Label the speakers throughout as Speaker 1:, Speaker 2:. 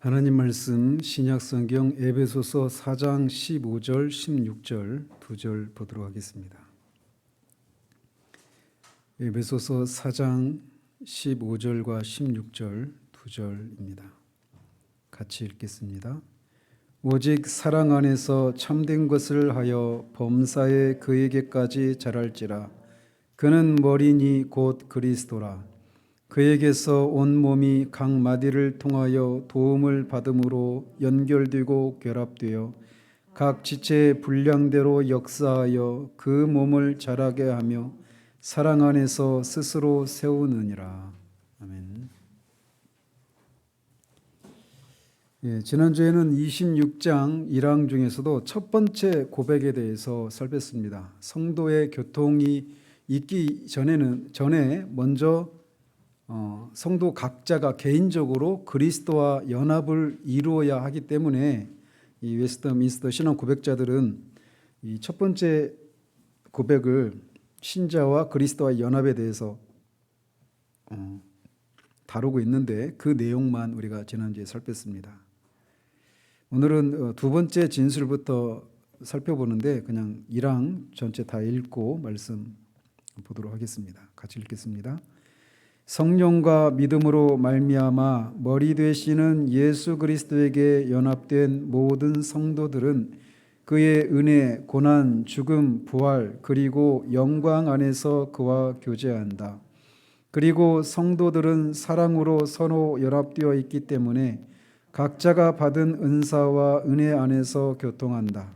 Speaker 1: 하나님 말씀 신약성경 에베소서 4장 15절 16절 2절 보도록 하겠습니다. 에베소서 4장 15절과 16절 2절입니다. 같이 읽겠습니다. 오직 사랑 안에서 참된 것을 하여 범사에 그에게까지 자랄지라. 그는 머리니 곧 그리스도라. 그에게서 온 몸이 각 마디를 통하여 도움을 받음으로 연결되고 결합되어 각 지체의 분량대로 역사하여 그 몸을 자라게 하며 사랑 안에서 스스로 세우느니라. 아멘. 지난주에는 26장 1항 중에서도 첫 번째 고백에 대해서 살폈습니다. 성도의 교통이 있기 전에 먼저 성도 각자가 개인적으로 그리스도와 연합을 이루어야 하기 때문에 이 웨스트민스터 신앙 고백자들은 이 첫 번째 고백을 신자와 그리스도와 연합에 대해서 다루고 있는데 그 내용만 우리가 지난주에 살폈습니다. 오늘은 두 번째 진술부터 살펴보는데 그냥 1항 전체 다 읽고 말씀 보도록 하겠습니다. 같이 읽겠습니다. 성령과 믿음으로 말미암아 머리 되시는 예수 그리스도에게 연합된 모든 성도들은 그의 은혜, 고난, 죽음, 부활 그리고 영광 안에서 그와 교제한다. 그리고 성도들은 사랑으로 서로 연합되어 있기 때문에 각자가 받은 은사와 은혜 안에서 교통한다.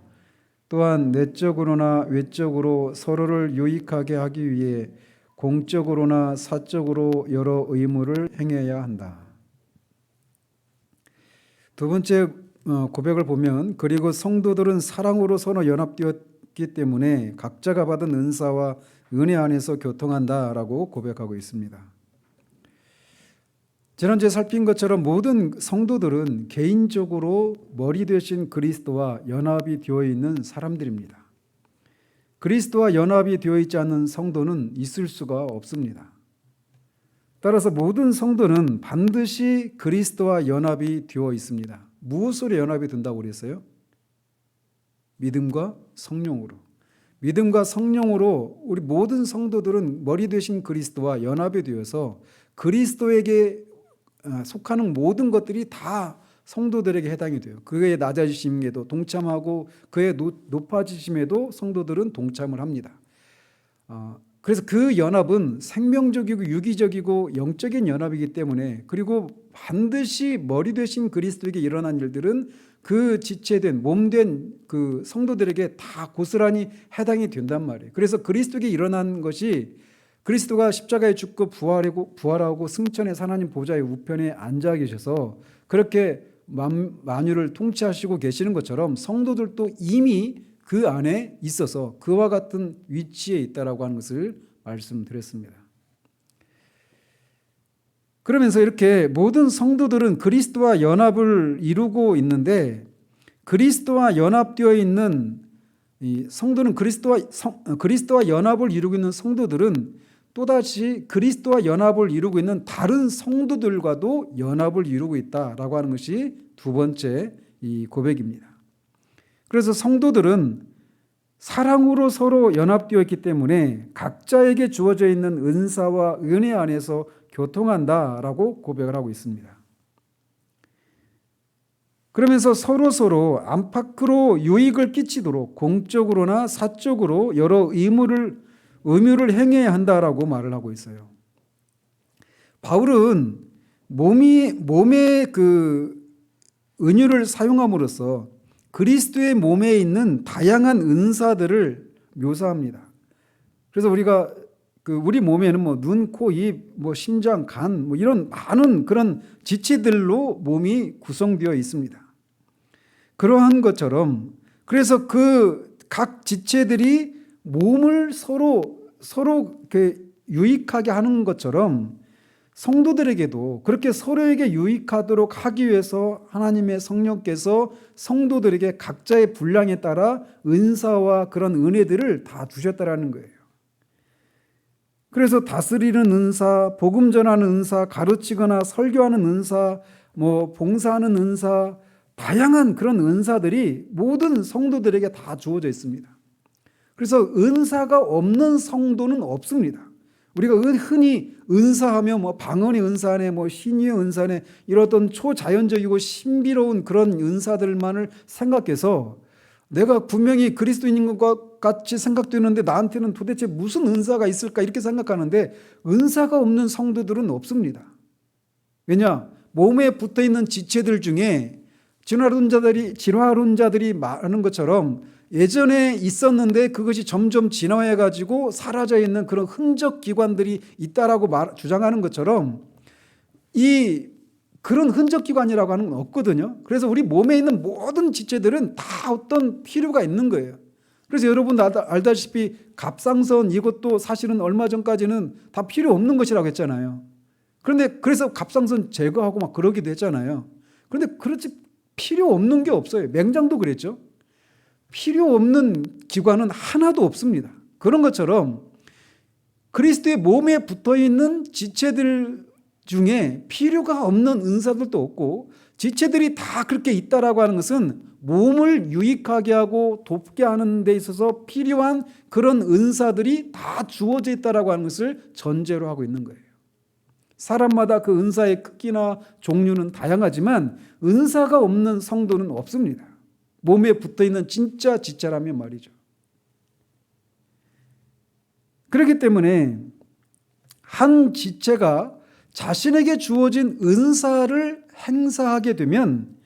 Speaker 1: 또한 내적으로나 외적으로 서로를 유익하게 하기 위해 공적으로나 사적으로 여러 의무를 행해야 한다. 두 번째 고백을 보면 그리고 성도들은 사랑으로 서로 연합되었기 때문에 각자가 받은 은사와 은혜 안에서 교통한다라고 고백하고 있습니다. 지난주에 살핀 것처럼 모든 성도들은 개인적으로 머리 되신 그리스도와 연합이 되어 있는 사람들입니다. 그리스도와 연합이 되어 있지 않는 성도는 있을 수가 없습니다. 따라서 모든 성도는 반드시 그리스도와 연합이 되어 있습니다. 무엇으로 연합이 된다고 그랬어요? 믿음과 성령으로. 믿음과 성령으로 우리 모든 성도들은 머리 되신 그리스도와 연합이 되어서 그리스도에게 속하는 모든 것들이 다 성도들에게 해당이 돼요. 그의 낮아지심에도 동참하고 그의 높아지심에도 성도들은 동참을 합니다. 그래서 그 연합은 생명적이고 유기적이고 영적인 연합이기 때문에 그리고 반드시 머리 되신 그리스도에게 일어난 일들은 그 지체된 몸된 그 성도들에게 다 고스란히 해당이 된단 말이에요. 그래서 그리스도에게 일어난 것이 그리스도가 십자가에 죽고 부활하고 승천해서 하나님 보좌의 우편에 앉아 계셔서 그렇게 만유를 통치하시고 계시는 것처럼 성도들도 이미 그 안에 있어서 그와 같은 위치에 있다라고 하는 것을 말씀드렸습니다. 그러면서 이렇게 모든 성도들은 그리스도와 연합을 이루고 있는데 그리스도와 연합되어 있는 이 성도는 그리스도와 연합을 이루고 있는 성도들은 또다시 그리스도와 연합을 이루고 있는 다른 성도들과도 연합을 이루고 있다라고 하는 것이 두 번째 이 고백입니다. 그래서 성도들은 사랑으로 서로 연합되어 있기 때문에 각자에게 주어져 있는 은사와 은혜 안에서 교통한다라고 고백을 하고 있습니다. 그러면서 서로 안팎으로 유익을 끼치도록 공적으로나 사적으로 여러 의무를 행해야 한다라고 말을 하고 있어요. 바울은 몸의 그 은유를 사용함으로써 그리스도의 몸에 있는 다양한 은사들을 묘사합니다. 그래서 우리가 우리 몸에는 눈, 코, 입, 심장, 간 이런 많은 그런 지체들로 몸이 구성되어 있습니다. 그러한 것처럼 그래서 그 각 지체들이 몸을 서로 유익하게 하는 것처럼 성도들에게도 그렇게 서로에게 유익하도록 하기 위해서 하나님의 성령께서 성도들에게 각자의 분량에 따라 은사와 그런 은혜들을 다 주셨다라는 거예요. 그래서 다스리는 은사, 복음 전하는 은사, 가르치거나 설교하는 은사, 봉사하는 은사, 다양한 그런 은사들이 모든 성도들에게 다 주어져 있습니다. 그래서 은사가 없는 성도는 없습니다. 우리가 흔히 은사하며 방언의 은사네, 신유의 은사네, 이런 어떤 초자연적이고 신비로운 그런 은사들만을 생각해서 내가 분명히 그리스도인인 것 같이 생각되는데 나한테는 도대체 무슨 은사가 있을까 이렇게 생각하는데, 은사가 없는 성도들은 없습니다. 왜냐? 몸에 붙어있는 지체들 중에 진화론자들이 말하는 것처럼 예전에 있었는데 그것이 점점 진화해가지고 사라져 있는 그런 흔적 기관들이 있다라고 주장하는 것처럼, 그런 흔적 기관이라고 하는 건 없거든요. 그래서 우리 몸에 있는 모든 지체들은 다 어떤 필요가 있는 거예요. 그래서 여러분 알다시피 갑상선, 이것도 사실은 얼마 전까지는 다 필요 없는 것이라고 했잖아요. 그런데 그래서 갑상선 제거하고 막 그러기도 했잖아요. 그런데 그렇지 필요 없는 게 없어요. 맹장도 그랬죠. 필요 없는 기관은 하나도 없습니다. 그런 것처럼 그리스도의 몸에 붙어있는 지체들 중에 필요가 없는 은사들도 없고, 지체들이 다 그렇게 있다라고 하는 것은 몸을 유익하게 하고 돕게 하는 데 있어서 필요한 그런 은사들이 다 주어져 있다라고 하는 것을 전제로 하고 있는 거예요. 사람마다 그 은사의 크기나 종류는 다양하지만 은사가 없는 성도는 없습니다. 몸에 붙어있는 진짜 지체라면 말이죠. 그렇기 때문에 한 지체가 자신에게 주어진 은사를 행사하게 되면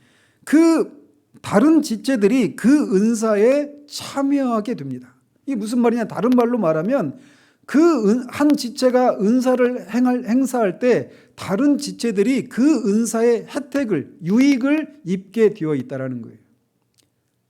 Speaker 1: 그 다른 지체들이 그 은사에 참여하게 됩니다. 이게 무슨 말이냐? 다른 말로 말하면 그 한 지체가 은사를 행사할 때 다른 지체들이 그 은사의 혜택을, 유익을 입게 되어 있다는 거예요.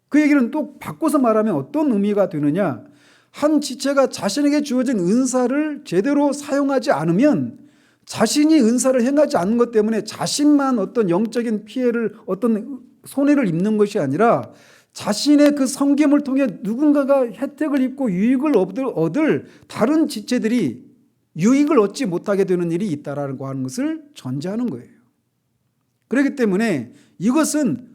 Speaker 1: 그 얘기는 또 바꿔서 말하면 어떤 의미가 되느냐? 한 지체가 자신에게 주어진 은사를 제대로 사용하지 않으면 자신이 은사를 행하지 않는 것 때문에 자신만 어떤 영적인 피해를, 어떤 손해를 입는 것이 아니라 자신의 그 섬김을 통해 누군가가 혜택을 입고 유익을 얻을 다른 지체들이 유익을 얻지 못하게 되는 일이 있다라고 하는 것을 전제하는 거예요. 그렇기 때문에 이것은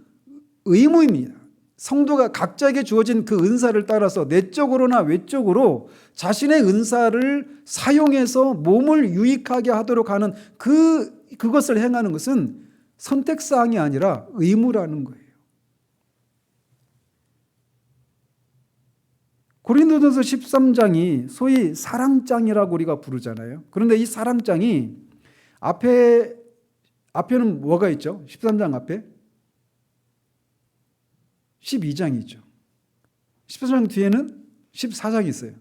Speaker 1: 의무입니다. 성도가 각자에게 주어진 그 은사를 따라서 내적으로나 외적으로 자신의 은사를 사용해서 몸을 유익하게 하도록 하는 그것을 행하는 것은 선택사항이 아니라 의무라는 거예요. 고린도전서 13장이 소위 사랑장이라고 우리가 부르잖아요. 그런데 이 사랑장이 앞에는 뭐가 있죠? 13장 앞에 12장이죠. 14장 뒤에는 14장이 있어요.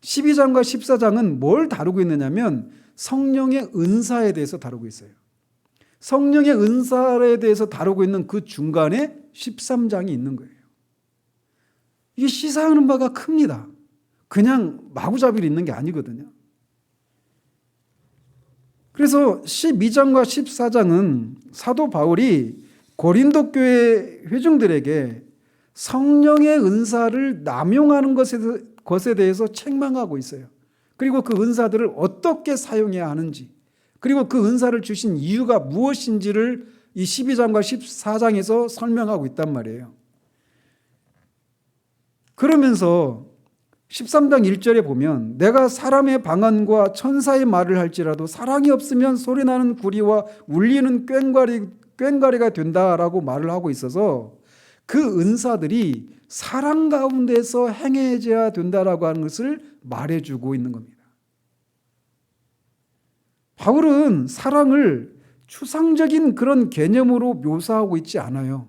Speaker 1: 12장과 14장은 뭘 다루고 있느냐면 성령의 은사에 대해서 다루고 있어요. 성령의 은사에 대해서 다루고 있는 그 중간에 13장이 있는 거예요. 이게 시사하는 바가 큽니다. 그냥 마구잡이로 있는 게 아니거든요. 그래서 12장과 14장은 사도 바울이 고린도 교회 회중들에게 성령의 은사를 남용하는 것에 대해서 책망하고 있어요. 그리고 그 은사들을 어떻게 사용해야 하는지, 그리고 그 은사를 주신 이유가 무엇인지를 이 12장과 14장에서 설명하고 있단 말이에요. 그러면서 13장 1절에 보면 내가 사람의 방언과 천사의 말을 할지라도 사랑이 없으면 소리나는 구리와 울리는 꽹과리가 된다라고 말을 하고 있어서 그 은사들이 사랑 가운데서 행해져야 된다라고 하는 것을 말해주고 있는 겁니다. 바울은 사랑을 추상적인 그런 개념으로 묘사하고 있지 않아요.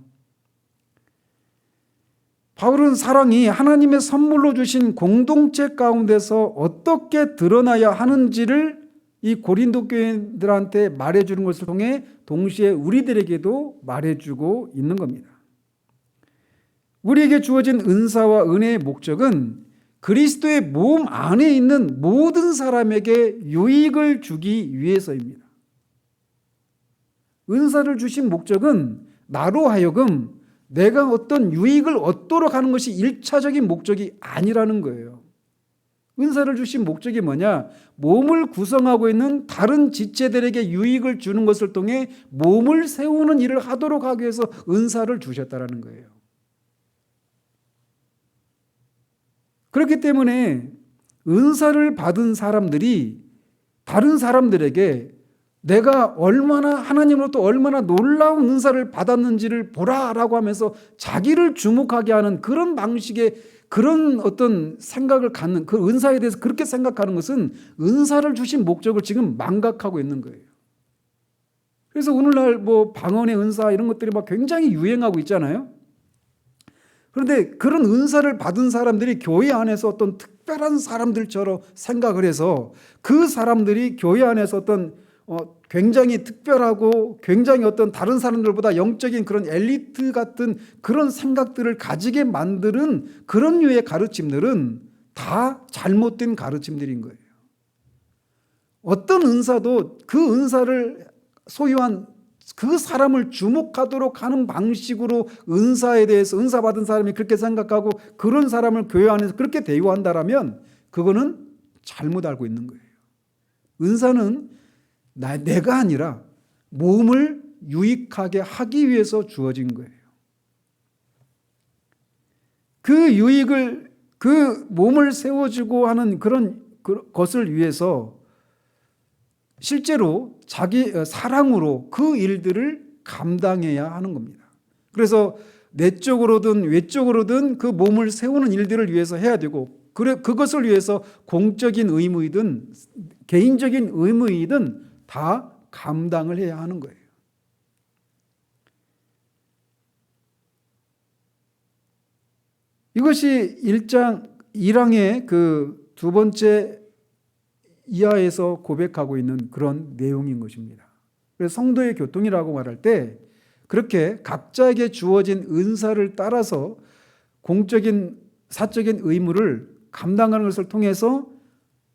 Speaker 1: 바울은 사랑이 하나님의 선물로 주신 공동체 가운데서 어떻게 드러나야 하는지를 이 고린도 교인들한테 말해주는 것을 통해 동시에 우리들에게도 말해주고 있는 겁니다. 우리에게 주어진 은사와 은혜의 목적은 그리스도의 몸 안에 있는 모든 사람에게 유익을 주기 위해서입니다. 은사를 주신 목적은 나로 하여금 내가 어떤 유익을 얻도록 하는 것이 1차적인 목적이 아니라는 거예요. 은사를 주신 목적이 뭐냐? 몸을 구성하고 있는 다른 지체들에게 유익을 주는 것을 통해 몸을 세우는 일을 하도록 하기 위해서 은사를 주셨다라는 거예요. 그렇기 때문에 은사를 받은 사람들이 다른 사람들에게 내가 얼마나 하나님으로부터 얼마나 놀라운 은사를 받았는지를 보라라고 하면서 자기를 주목하게 하는 그런 방식의 그런 어떤 생각을 갖는, 그 은사에 대해서 그렇게 생각하는 것은 은사를 주신 목적을 지금 망각하고 있는 거예요. 그래서 오늘날 뭐 방언의 은사 이런 것들이 막 굉장히 유행하고 있잖아요. 그런데 그런 은사를 받은 사람들이 교회 안에서 어떤 특별한 사람들처럼 생각을 해서 그 사람들이 교회 안에서 어떤 굉장히 특별하고 굉장히 어떤 다른 사람들보다 영적인 그런 엘리트 같은 그런 생각들을 가지게 만드는 그런 류의 가르침들은 다 잘못된 가르침들인 거예요. 어떤 은사도 그 은사를 소유한 그 사람을 주목하도록 하는 방식으로 은사에 대해서 은사 받은 사람이 그렇게 생각하고 그런 사람을 교회 안에서 그렇게 대우한다라면 그거는 잘못 알고 있는 거예요. 은사는 내가 아니라 몸을 유익하게 하기 위해서 주어진 거예요. 그 유익을, 그 몸을 세워주고 하는 그런 것을 위해서 실제로 자기 사랑으로 그 일들을 감당해야 하는 겁니다. 그래서 내적으로든 외적으로든 그 몸을 세우는 일들을 위해서 해야 되고, 그것을 위해서 공적인 의무이든 개인적인 의무이든 다 감당을 해야 하는 거예요. 이것이 1장 1항의 그 두 번째 이하에서 고백하고 있는 그런 내용인 것입니다. 그래서 성도의 교통이라고 말할 때 그렇게 각자에게 주어진 은사를 따라서 공적인 사적인 의무를 감당하는 것을 통해서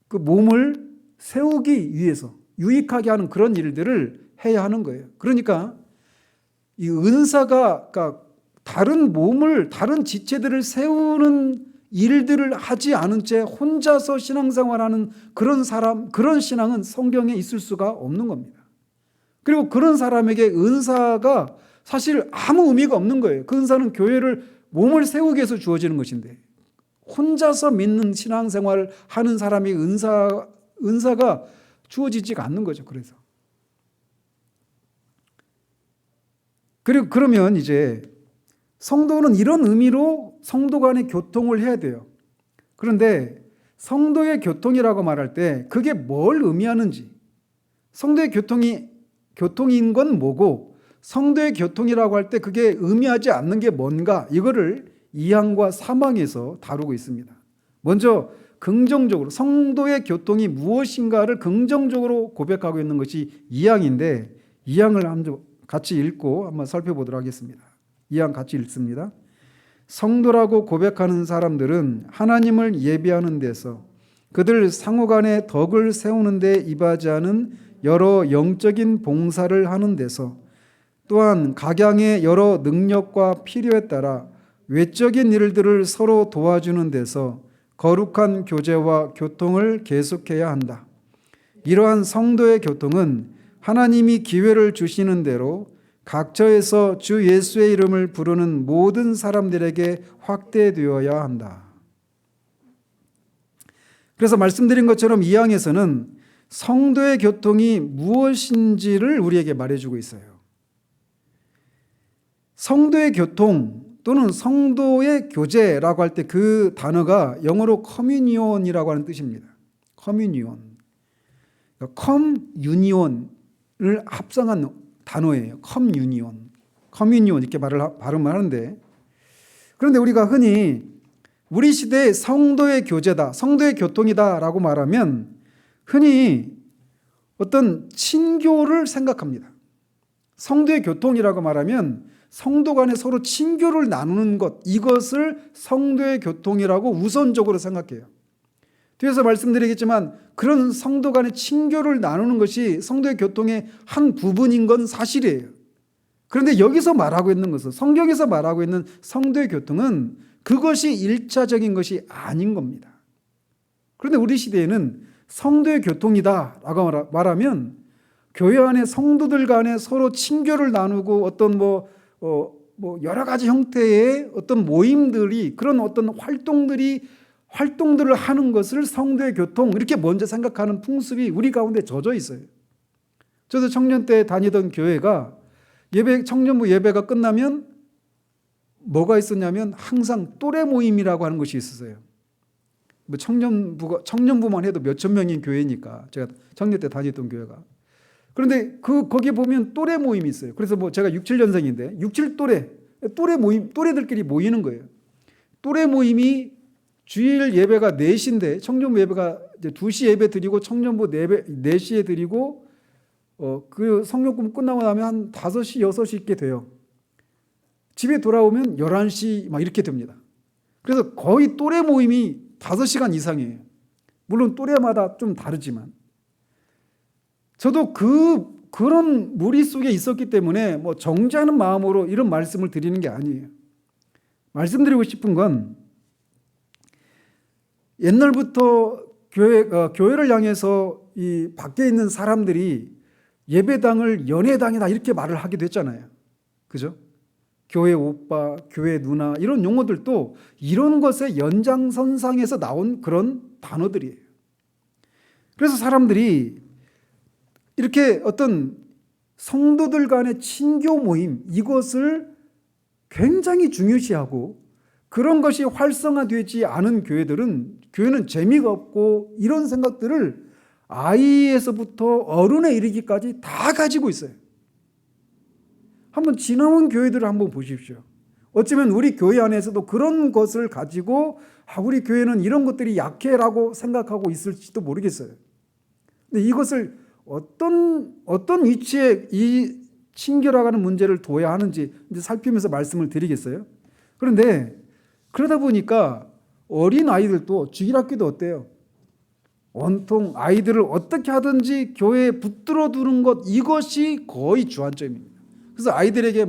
Speaker 1: 그 몸을 세우기 위해서 유익하게 하는 그런 일들을 해야 하는 거예요. 그러니까 이 은사가 다른 몸을, 다른 지체들을 세우는 일들을 하지 않은 채 혼자서 신앙생활하는 그런 사람, 그런 신앙은 성경에 있을 수가 없는 겁니다. 그리고 그런 사람에게 은사가 사실 아무 의미가 없는 거예요. 그 은사는 교회를 몸을 세우기 위해서 주어지는 것인데 혼자서 믿는 신앙생활을 하는 사람이 은사가 주어지지가 않는 거죠. 그리고 그러면 이제 성도는 이런 의미로 성도 간의 교통을 해야 돼요. 그런데 성도의 교통이라고 말할 때 그게 뭘 의미하는지, 성도의 교통인 건 뭐고 성도의 교통이라고 할 때 그게 의미하지 않는 게 뭔가, 이거를 2항과 3항에서 다루고 있습니다. 먼저 긍정적으로 성도의 교통이 무엇인가를 긍정적으로 고백하고 있는 것이 2항인데 2항을 한번 같이 읽고 한번 살펴보도록 하겠습니다. 2항 같이 읽습니다. 성도라고 고백하는 사람들은 하나님을 예배하는 데서 그들 상호간의 덕을 세우는 데 임하지 않은 여러 영적인 봉사를 하는 데서 또한 각양의 여러 능력과 필요에 따라 외적인 일들을 서로 도와주는 데서 거룩한 교제와 교통을 계속해야 한다. 이러한 성도의 교통은 하나님이 기회를 주시는 대로 각처에서 주 예수의 이름을 부르는 모든 사람들에게 확대되어야 한다. 그래서 말씀드린 것처럼 2항에서는 성도의 교통이 무엇인지를 우리에게 말해주고 있어요. 성도의 교통 또는 성도의 교제라고 할 때 그 단어가 영어로 커뮤니온이라고 하는 뜻입니다. 커뮤니온. 컴유니온을 합성한 단어예요. 커뮤니온 이렇게 발음을 하는데, 그런데 우리가 흔히 우리 시대의 성도의 교제다, 성도의 교통이다라고 말하면 흔히 어떤 친교를 생각합니다. 성도의 교통이라고 말하면 성도 간에 서로 친교를 나누는 것, 이것을 성도의 교통이라고 우선적으로 생각해요. 뒤에서 말씀드리겠지만 그런 성도 간의 친교를 나누는 것이 성도의 교통의 한 부분인 건 사실이에요. 그런데 여기서 말하고 있는 것은, 성경에서 말하고 있는 성도의 교통은 그것이 1차적인 것이 아닌 겁니다. 그런데 우리 시대에는 성도의 교통이다라고 말하면 교회 안에 성도들 간에 서로 친교를 나누고 어떤 여러 가지 형태의 어떤 모임들이 그런 어떤 활동들을 하는 것을 성도의 교통 이렇게 먼저 생각하는 풍습이 우리 가운데 젖어 있어요. 저도 청년 때 다니던 교회가 청년부 예배가 끝나면 뭐가 있었냐면 항상 또래 모임이라고 하는 것이 있었어요. 청년부만 해도 몇천 명인 교회니까 제가 청년 때 다녔던 교회가. 그런데 거기 보면 또래 모임이 있어요. 그래서 제가 67년생인데 또래 모임, 또래들끼리 모이는 거예요. 또래 모임이 주일 예배가 4시인데 청년부 예배가 이제 2시 예배 드리고 청년부 4시에 드리고 그 성령금 끝나고 나면 한 5시, 6시 있게 돼요. 집에 돌아오면 11시 막 이렇게 됩니다. 그래서 거의 또래 모임이 5시간 이상이에요. 물론 또래마다 좀 다르지만. 저도 그런 무리 속에 있었기 때문에 정죄하는 마음으로 이런 말씀을 드리는 게 아니에요. 말씀드리고 싶은 건 옛날부터 교회를 향해서 이 밖에 있는 사람들이 예배당을 연회당이다 이렇게 말을 하기도 했잖아요. 그죠? 교회 오빠, 교회 누나 이런 용어들도 이런 것의 연장선상에서 나온 그런 단어들이에요. 그래서 사람들이 이렇게 어떤 성도들 간의 친교 모임 이것을 굉장히 중요시하고 그런 것이 활성화되지 않은 교회는 재미가 없고 이런 생각들을 아이에서부터 어른에 이르기까지 다 가지고 있어요. 한번 지나온 교회들을 한번 보십시오. 어쩌면 우리 교회 안에서도 그런 것을 가지고 우리 교회는 이런 것들이 약해라고 생각하고 있을지도 모르겠어요. 근데 이것을 어떤 위치에 이 친교라고 하는 문제를 둬야 하는지 이제 살피면서 말씀을 드리겠어요. 그런데 그러다 보니까 어린 아이들도 주일학교도 어때요? 온통 아이들을 어떻게 하든지 교회에 붙들어 두는 것 이것이 거의 주안점입니다. 그래서 아이들에게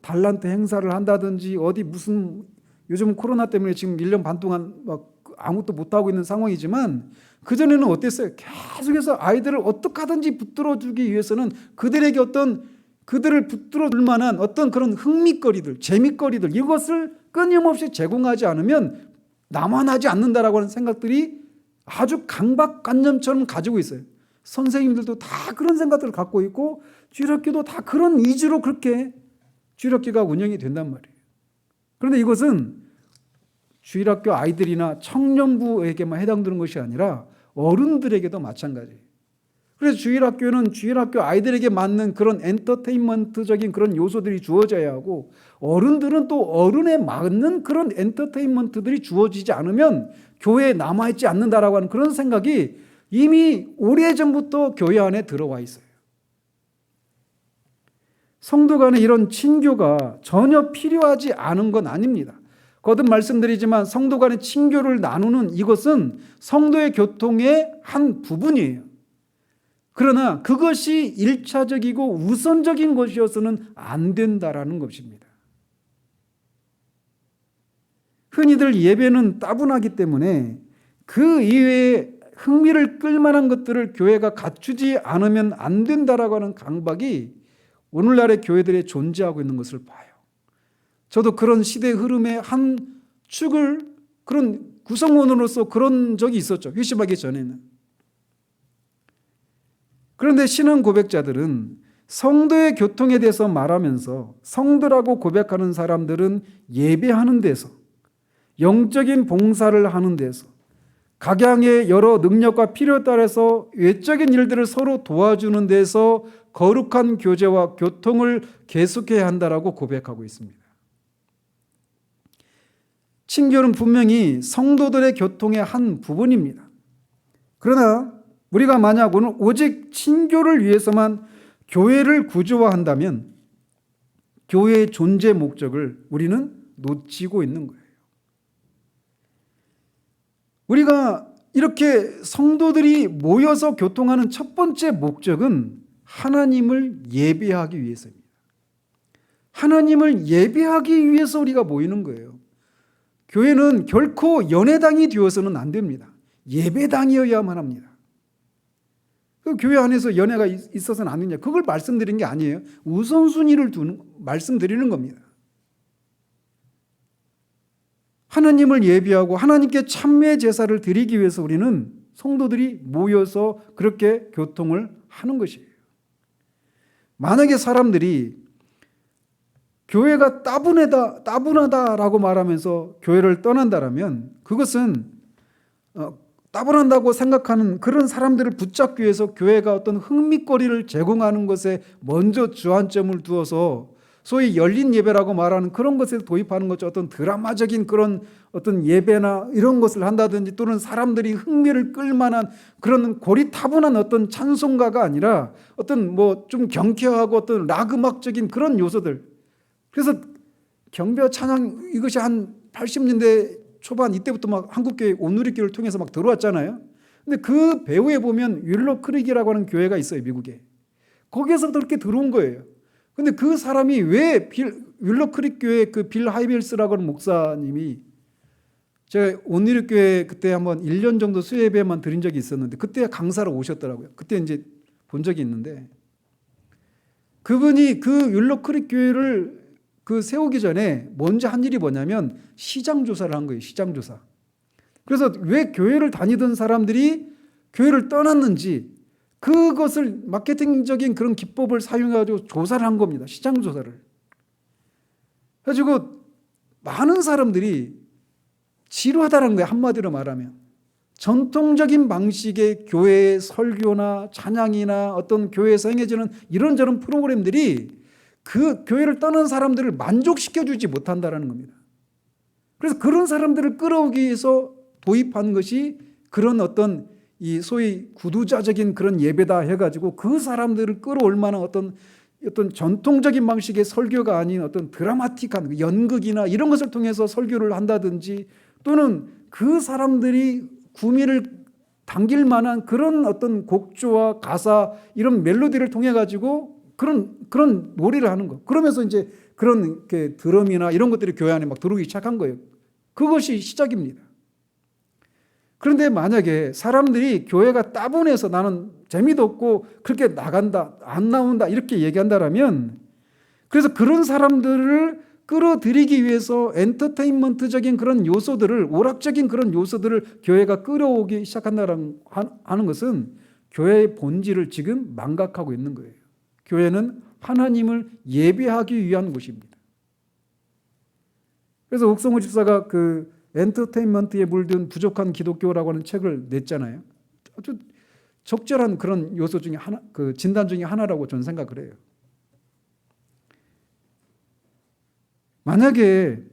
Speaker 1: 달란트 행사를 한다든지 요즘 코로나 때문에 지금 1년 반 동안 아무것도 못하고 있는 상황이지만 그전에는 어땠어요? 계속해서 아이들을 어떻게 하든지 붙들어 주기 위해서는 그들을 붙들어 둘 만한 어떤 그런 흥미거리들, 재미거리들 이것을 끊임없이 제공하지 않으면 남아나지 않는다라고 하는 생각들이 아주 강박관념처럼 가지고 있어요. 선생님들도 다 그런 생각들을 갖고 있고 주일학교도 다 그런 위주로 그렇게 주일학교가 운영이 된단 말이에요. 그런데 이것은 주일학교 아이들이나 청년부에게만 해당되는 것이 아니라 어른들에게도 마찬가지예요. 그래서 주일학교는 주일학교 아이들에게 맞는 그런 엔터테인먼트적인 그런 요소들이 주어져야 하고 어른들은 또 어른에 맞는 그런 엔터테인먼트들이 주어지지 않으면 교회에 남아있지 않는다라고 하는 그런 생각이 이미 오래전부터 교회 안에 들어와 있어요. 성도 간의 이런 친교가 전혀 필요하지 않은 건 아닙니다. 거듭 말씀드리지만 성도 간의 친교를 나누는 이것은 성도의 교통의 한 부분이에요. 그러나 그것이 1차적이고 우선적인 것이어서는 안 된다라는 것입니다. 흔히들 예배는 따분하기 때문에 그 이외에 흥미를 끌만한 것들을 교회가 갖추지 않으면 안 된다라고 하는 강박이 오늘날의 교회들에 존재하고 있는 것을 봐요. 저도 그런 시대의 흐름의 한 축을 그런 구성원으로서 그런 적이 있었죠. 회심하기 전에는. 그런데 신앙 고백자들은 성도의 교통에 대해서 말하면서 성도라고 고백하는 사람들은 예배하는 데서 영적인 봉사를 하는 데서 각양의 여러 능력과 필요에 따라서 외적인 일들을 서로 도와주는 데서 거룩한 교제와 교통을 계속해야 한다라고 고백하고 있습니다. 친교는 분명히 성도들의 교통의 한 부분입니다. 그러나 우리가 만약 오늘 오직 친교를 위해서만 교회를 구조화한다면 교회의 존재 목적을 우리는 놓치고 있는 거예요. 우리가 이렇게 성도들이 모여서 교통하는 첫 번째 목적은 하나님을 예배하기 위해서입니다. 하나님을 예배하기 위해서 우리가 모이는 거예요. 교회는 결코 연회당이 되어서는 안 됩니다. 예배당이어야만 합니다. 그 교회 안에서 연애가 있어서는 안 되냐, 그걸 말씀드린 게 아니에요. 우선순위를 말씀드리는 겁니다. 하나님을 예비하고 하나님께 참회 제사를 드리기 위해서 우리는 성도들이 모여서 그렇게 교통을 하는 것이에요. 만약에 사람들이 교회가 따분하다라고 말하면서 교회를 떠난다라면 그것은 따분하다고 생각하는 그런 사람들을 붙잡기 위해서 교회가 어떤 흥미거리를 제공하는 것에 먼저 주안점을 두어서 소위 열린 예배라고 말하는 그런 것에 도입하는 거죠. 어떤 드라마적인 그런 어떤 예배나 이런 것을 한다든지 또는 사람들이 흥미를 끌만한 그런 고리타분한 어떤 찬송가가 아니라 어떤 뭐 좀 경쾌하고 어떤 락 음악적인 그런 요소들. 그래서 경배와 찬양 이것이 한 80년대 초반 이때부터 막 한국교회 온누리교회를 통해서 막 들어왔잖아요. 근데 그 배후에 보면 윌로 크릭이라고 하는 교회가 있어요, 미국에. 거기에서부터 그렇게 들어온 거예요. 근데 그 사람이 왜 윌로 크릭 교회 그 빌 하이빌스라고 하는 목사님이, 제가 온누리교회 그때 한번 1년 정도 수예배만 드린 적이 있었는데 그때 강사로 오셨더라고요. 그때 이제 본 적이 있는데 그분이 그 윌로 크릭 교회를 그 세우기 전에 먼저 한 일이 뭐냐면 시장 조사를 한 거예요. 시장 조사. 그래서 왜 교회를 다니던 사람들이 교회를 떠났는지 그것을 마케팅적인 그런 기법을 사용해가지고 조사를 한 겁니다. 시장 조사를. 그래가지고 많은 사람들이 지루하다는 거예요. 한마디로 말하면. 전통적인 방식의 교회의 설교나 찬양이나 어떤 교회에서 행해지는 이런저런 프로그램들이 그 교회를 떠난 사람들을 만족시켜주지 못한다는 겁니다. 그래서 그런 사람들을 끌어오기 위해서 도입한 것이 그런 어떤 이 소위 구두자적인 그런 예배다 해가지고 그 사람들을 끌어올 만한 어떤 전통적인 방식의 설교가 아닌 어떤 드라마틱한 연극이나 이런 것을 통해서 설교를 한다든지 또는 그 사람들이 구미를 당길 만한 그런 어떤 곡조와 가사 이런 멜로디를 통해 가지고 그런 놀이를 하는 거. 그러면서 이제 그런 드럼이나 이런 것들이 교회 안에 막 들어오기 시작한 거예요. 그것이 시작입니다. 그런데 만약에 사람들이 교회가 따분해서 나는 재미도 없고 그렇게 나간다, 안 나온다 이렇게 얘기한다라면, 그래서 그런 사람들을 끌어들이기 위해서 엔터테인먼트적인 그런 요소들을, 오락적인 그런 요소들을 교회가 끌어오기 시작한다는 하는 것은 교회의 본질을 지금 망각하고 있는 거예요. 교회는 하나님을 예배하기 위한 곳입니다. 그래서 옥성호 집사가 그 엔터테인먼트에 물든 부족한 기독교라고 하는 책을 냈잖아요. 아주 적절한 그런 요소 중에 하나, 그 진단 중에 하나라고 저는 생각을 해요. 만약에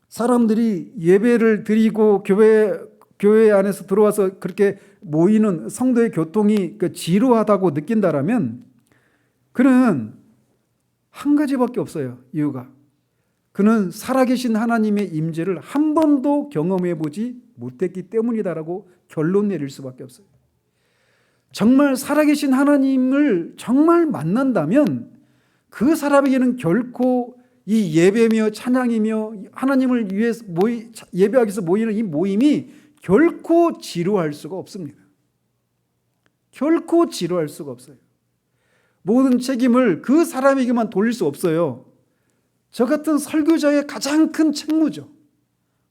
Speaker 1: 사람들이 예배를 드리고 교회 안에서 들어와서 그렇게 모이는 성도의 교통이 지루하다고 느낀다라면 그는 한 가지밖에 없어요. 이유가. 그는 살아계신 하나님의 임재를 한 번도 경험해 보지 못했기 때문이다라고 결론 내릴 수밖에 없어요. 정말 살아계신 하나님을 정말 만난다면 그 사람에게는 결코 이 예배며 찬양이며 하나님을 위해서 예배하기 위해서 모이는 이 모임이 결코 지루할 수가 없습니다. 결코 지루할 수가 없어요. 모든 책임을 그 사람에게만 돌릴 수 없어요. 저 같은 설교자의 가장 큰 책무죠.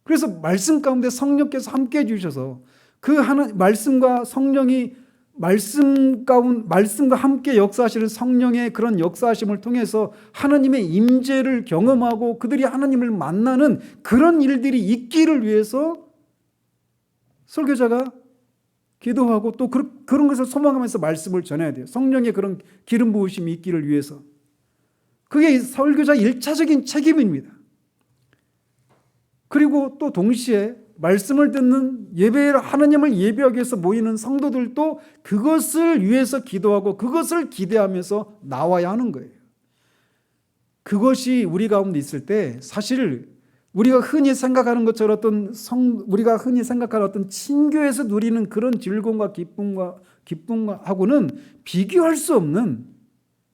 Speaker 1: 그래서 말씀 가운데 성령께서 함께 해주셔서 그 말씀과 성령이 말씀과 함께 역사하시는 성령의 그런 역사하심을 통해서 하나님의 임재를 경험하고 그들이 하나님을 만나는 그런 일들이 있기를 위해서 설교자가 기도하고 또 그런 것을 소망하면서 말씀을 전해야 돼요. 성령의 그런 기름 부으심이 있기를 위해서. 그게 설교자 1차적인 책임입니다. 그리고 또 동시에 말씀을 듣는 하나님을 예배하기 위해서 모이는 성도들도 그것을 위해서 기도하고 그것을 기대하면서 나와야 하는 거예요. 그것이 우리 가운데 있을 때 사실 우리가 흔히 생각하는 것처럼 우리가 흔히 생각하는 어떤 친교에서 누리는 그런 즐거움과 기쁨하고는 비교할 수 없는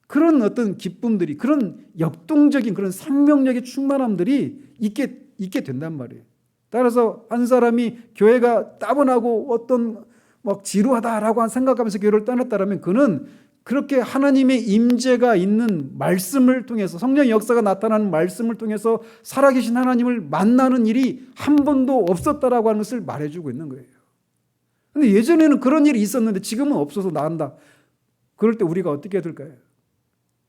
Speaker 1: 그런 어떤 기쁨들이, 그런 역동적인 그런 생명력의 충만함들이 있게 된단 말이에요. 따라서 한 사람이 교회가 따분하고 어떤 막 지루하다라고 생각하면서 교회를 떠났다라면 그는 그렇게 하나님의 임재가 있는 말씀을 통해서 성령의 역사가 나타나는 말씀을 통해서 살아계신 하나님을 만나는 일이 한 번도 없었다라고 하는 것을 말해주고 있는 거예요. 그런데 예전에는 그런 일이 있었는데 지금은 없어서 나간다. 그럴 때 우리가 어떻게 해야 될까요?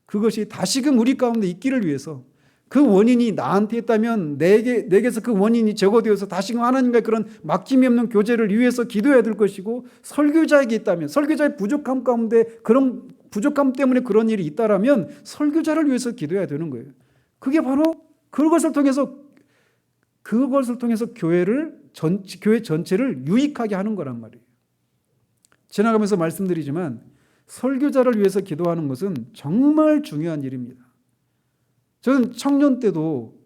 Speaker 1: 그것이 다시금 우리 가운데 있기를 위해서 그 원인이 나한테 있다면 내게서 그 원인이 제거되어서 다시금 하나님과의 그런 막힘이 없는 교제를 위해서 기도해야 될 것이고, 설교자에게 있다면 설교자의 부족함 가운데 그런 부족함 때문에 그런 일이 있다라면 설교자를 위해서 기도해야 되는 거예요. 그게 바로 그것을 통해서 교회 전체를 유익하게 하는 거란 말이에요. 지나가면서 말씀드리지만 설교자를 위해서 기도하는 것은 정말 중요한 일입니다. 저는 청년 때도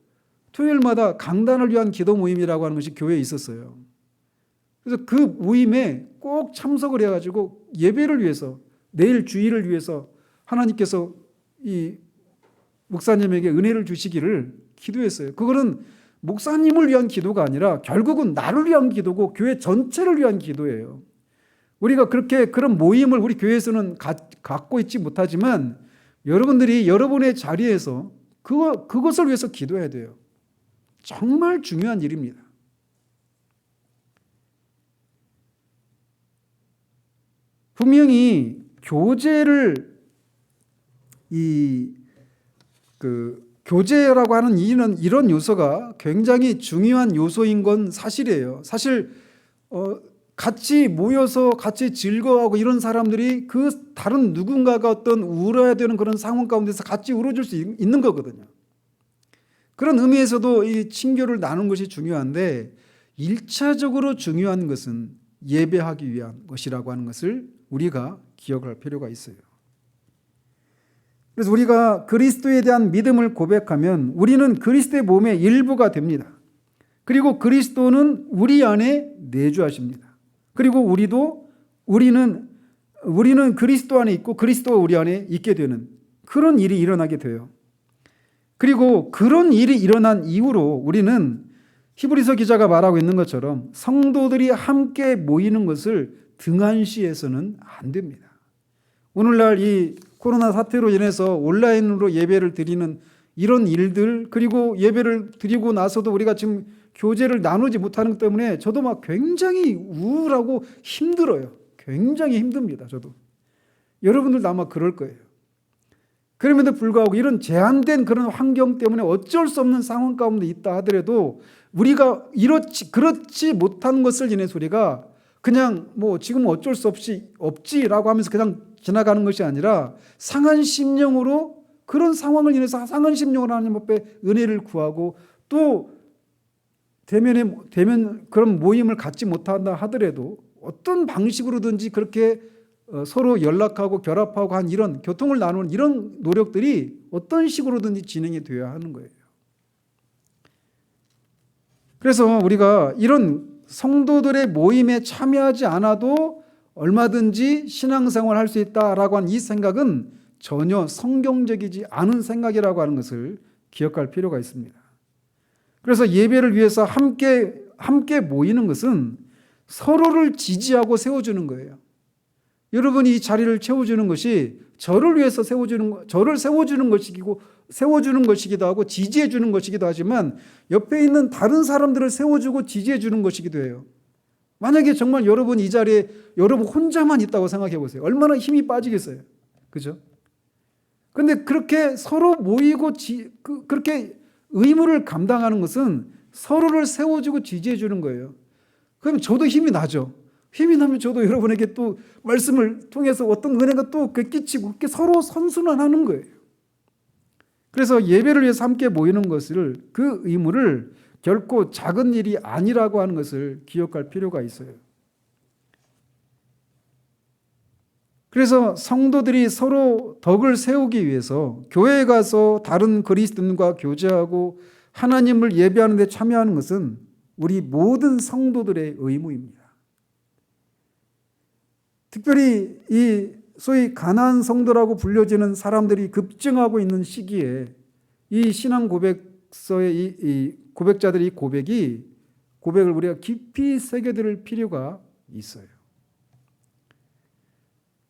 Speaker 1: 토요일마다 강단을 위한 기도 모임이라고 하는 것이 교회에 있었어요. 그래서 그 모임에 꼭 참석을 해가지고 예배를 위해서, 내일 주일을 위해서 하나님께서 이 목사님에게 은혜를 주시기를 기도했어요. 그거는 목사님을 위한 기도가 아니라 결국은 나를 위한 기도고 교회 전체를 위한 기도예요. 우리가 그런 모임을 우리 교회에서는 갖고 있지 못하지만 여러분들이 여러분의 자리에서 그것을 위해서 기도해야 돼요. 정말 중요한 일입니다. 분명히 교제를 교제라고 하는 이런 요소가 굉장히 중요한 요소인 건 사실이에요. 사실 같이 모여서 같이 즐거워하고 이런 사람들이 그 다른 누군가가 어떤 울어야 되는 그런 상황 가운데서 같이 울어줄 수 있는 거거든요. 그런 의미에서도 이 친교를 나누는 것이 중요한데 1차적으로 중요한 것은 예배하기 위한 것이라고 하는 것을 우리가 기억할 필요가 있어요. 그래서 우리가 그리스도에 대한 믿음을 고백하면 우리는 그리스도의 몸의 일부가 됩니다. 그리고 그리스도는 우리 안에 내주하십니다. 그리고 우리는 그리스도 안에 있고 그리스도가 우리 안에 있게 되는 그런 일이 일어나게 돼요. 그리고 그런 일이 일어난 이후로 우리는 히브리서 기자가 말하고 있는 것처럼 성도들이 함께 모이는 것을 등한시해서는 안 됩니다. 오늘날 이 코로나 사태로 인해서 온라인으로 예배를 드리는 이런 일들, 그리고 예배를 드리고 나서도 우리가 지금 교제를 나누지 못하는 것 때문에 저도 막 굉장히 우울하고 힘들어요. 굉장히 힘듭니다. 저도. 여러분들도 아마 그럴 거예요. 그럼에도 불구하고 이런 제한된 그런 환경 때문에 어쩔 수 없는 상황 가운데 있다 하더라도 우리가 그렇지 못한 것을 인해서 우리가 그냥 지금 어쩔 수 없지라고 하면서 그냥 지나가는 것이 아니라 상한 심령으로, 그런 상황을 인해서 상한 심령으로 하나님 앞에 은혜를 구하고, 또 대면 그런 모임을 갖지 못한다 하더라도 어떤 방식으로든지 그렇게 서로 연락하고 결합하고 한 이런 교통을 나누는 이런 노력들이 어떤 식으로든지 진행이 되어야 하는 거예요. 그래서 우리가 이런 성도들의 모임에 참여하지 않아도 얼마든지 신앙생활을 할 수 있다라고 하는 이 생각은 전혀 성경적이지 않은 생각이라고 하는 것을 기억할 필요가 있습니다. 그래서 예배를 위해서 함께 모이는 것은 서로를 지지하고 세워주는 거예요. 여러분이 이 자리를 채워주는 것이 저를 위해서 저를 세워주는 것이기도 하고 지지해 주는 것이기도 하지만 옆에 있는 다른 사람들을 세워주고 지지해 주는 것이기도 해요. 만약에 정말 여러분 이 자리에 여러분 혼자만 있다고 생각해 보세요. 얼마나 힘이 빠지겠어요. 그죠? 근데 그렇게 서로 모이고 그렇게 의무를 감당하는 것은 서로를 세워주고 지지해 주는 거예요. 그럼 저도 힘이 나죠. 힘이 나면 저도 여러분에게 또 말씀을 통해서 어떤 은혜가 또 끼치고 그렇게 서로 선순환하는 거예요. 그래서 예배를 위해서 함께 모이는 것을, 그 의무를 결코 작은 일이 아니라고 하는 것을 기억할 필요가 있어요. 그래서 성도들이 서로 덕을 세우기 위해서 교회에 가서 다른 그리스도인과 교제하고 하나님을 예배하는 데 참여하는 것은 우리 모든 성도들의 의무입니다. 특별히 이 소위 가나안 성도라고 불려지는 사람들이 급증하고 있는 시기에 이 신앙 고백서의 이 고백자들의 고백이 고백을 우리가 깊이 새겨들 필요가 있어요.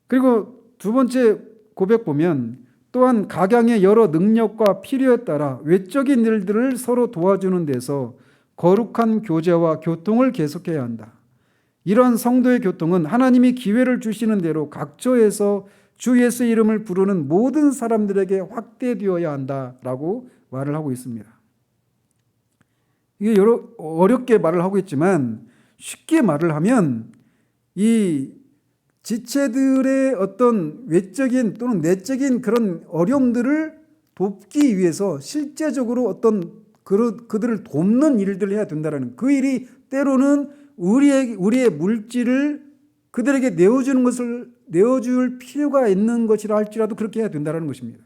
Speaker 1: 그리고 두 번째 고백 보면 또한 각양의 여러 능력과 필요에 따라 외적인 일들을 서로 도와주는 데서 거룩한 교제와 교통을 계속해야 한다. 이러한 성도의 교통은 하나님이 기회를 주시는 대로 각처에서 주 예수의 이름을 부르는 모든 사람들에게 확대되어야 한다라고 말을 하고 있습니다. 이게 어렵게 말을 하고 있지만 쉽게 말을 하면 이 지체들의 어떤 외적인 또는 내적인 그런 어려움들을 돕기 위해서 실제적으로 어떤 그들을 돕는 일들을 해야 된다는, 그 일이 때로는 우리의 물질을 그들에게 내어줄 필요가 있는 것이라 할지라도 그렇게 해야 된다는 것입니다.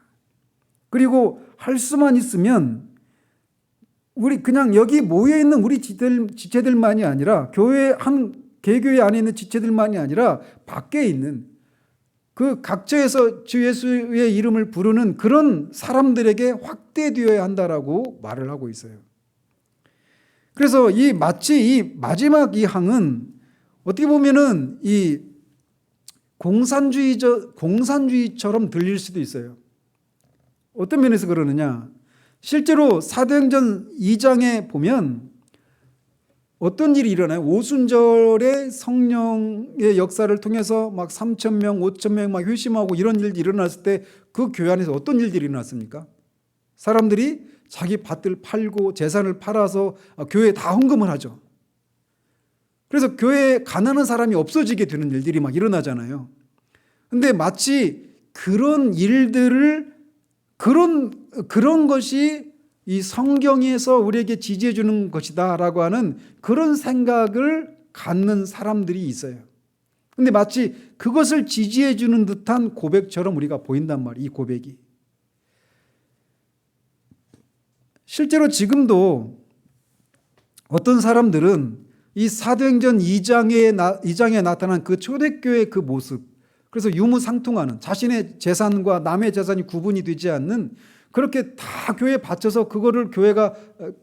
Speaker 1: 그리고 할 수만 있으면 우리 그냥 여기 모여 있는 우리 지체들만이 아니라 개교회 안에 있는 지체들만이 아니라 밖에 있는 그 각처에서 주 예수의 이름을 부르는 그런 사람들에게 확대되어야 한다라고 말을 하고 있어요. 그래서 마치 이 마지막 이 항은 어떻게 보면은 이 공산주의처럼 들릴 수도 있어요. 어떤 면에서 그러느냐? 실제로 사도행전 2장에 보면 어떤 일이 일어나요? 오순절에 성령의 역사를 통해서 막 3,000명, 5,000명 막 회심하고 이런 일이 일어났을 때 그 교회 안에서 어떤 일들이 일어났습니까? 사람들이 자기 밭을 팔고 재산을 팔아서 교회에 다 헌금을 하죠. 그래서 교회에 가난한 사람이 없어지게 되는 일들이 막 일어나잖아요. 근데 마치 그런 일들을 그런 것이 이 성경에서 우리에게 지지해 주는 것이다라고 하는 그런 생각을 갖는 사람들이 있어요. 근데 마치 그것을 지지해 주는 듯한 고백처럼 우리가 보인단 말이에요. 이 고백이. 실제로 지금도 어떤 사람들은 이 사도행전 2장에 나타난 그 초대교회의 그 모습, 그래서 유무상통하는, 자신의 재산과 남의 재산이 구분이 되지 않는, 그렇게 다 교회에 바쳐서 그거를 교회가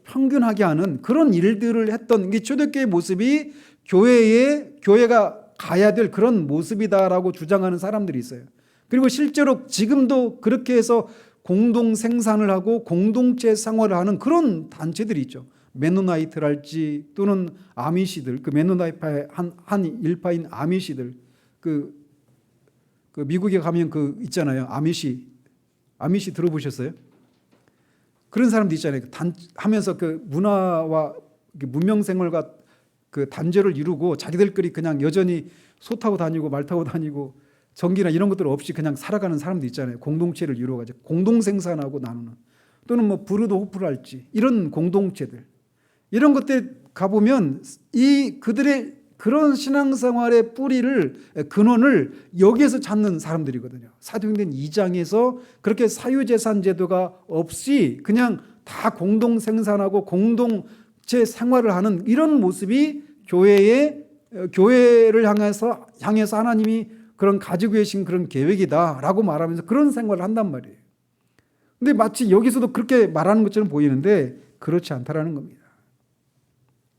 Speaker 1: 평균하게 하는 그런 일들을 했던 이 초대교회의 모습이 교회가 가야 될 그런 모습이다라고 주장하는 사람들이 있어요. 그리고 실제로 지금도 그렇게 해서 공동 생산을 하고 공동체 생활을 하는 그런 단체들이 있죠. 메노나이트랄지 또는 아미시들, 그 메노나이트파의 한 일파인 아미시들, 그 미국에 가면 그 있잖아요. 아미시 들어보셨어요? 그런 사람도 있잖아요. 하면서 그 문화와 문명 생활과 그 단절을 이루고 자기들끼리 그냥 여전히 소 타고 다니고 말 타고 다니고 전기나 이런 것들 없이 그냥 살아가는 사람도 있잖아요. 공동체를 이루어가지고 공동 생산하고 나누는, 또는 뭐 부르도 호프랄지 이런 공동체들, 이런 것들 가보면 그들의 그런 신앙생활의 뿌리를, 근원을 여기에서 찾는 사람들이거든요. 사도행전 2장에서 그렇게 사유재산 제도가 없이 그냥 다 공동 생산하고 공동체 생활을 하는 이런 모습이 교회를 향해서 하나님이 그런 가지고 계신 그런 계획이다라고 말하면서 그런 생활을 한단 말이에요. 근데 마치 여기서도 그렇게 말하는 것처럼 보이는데 그렇지 않다라는 겁니다.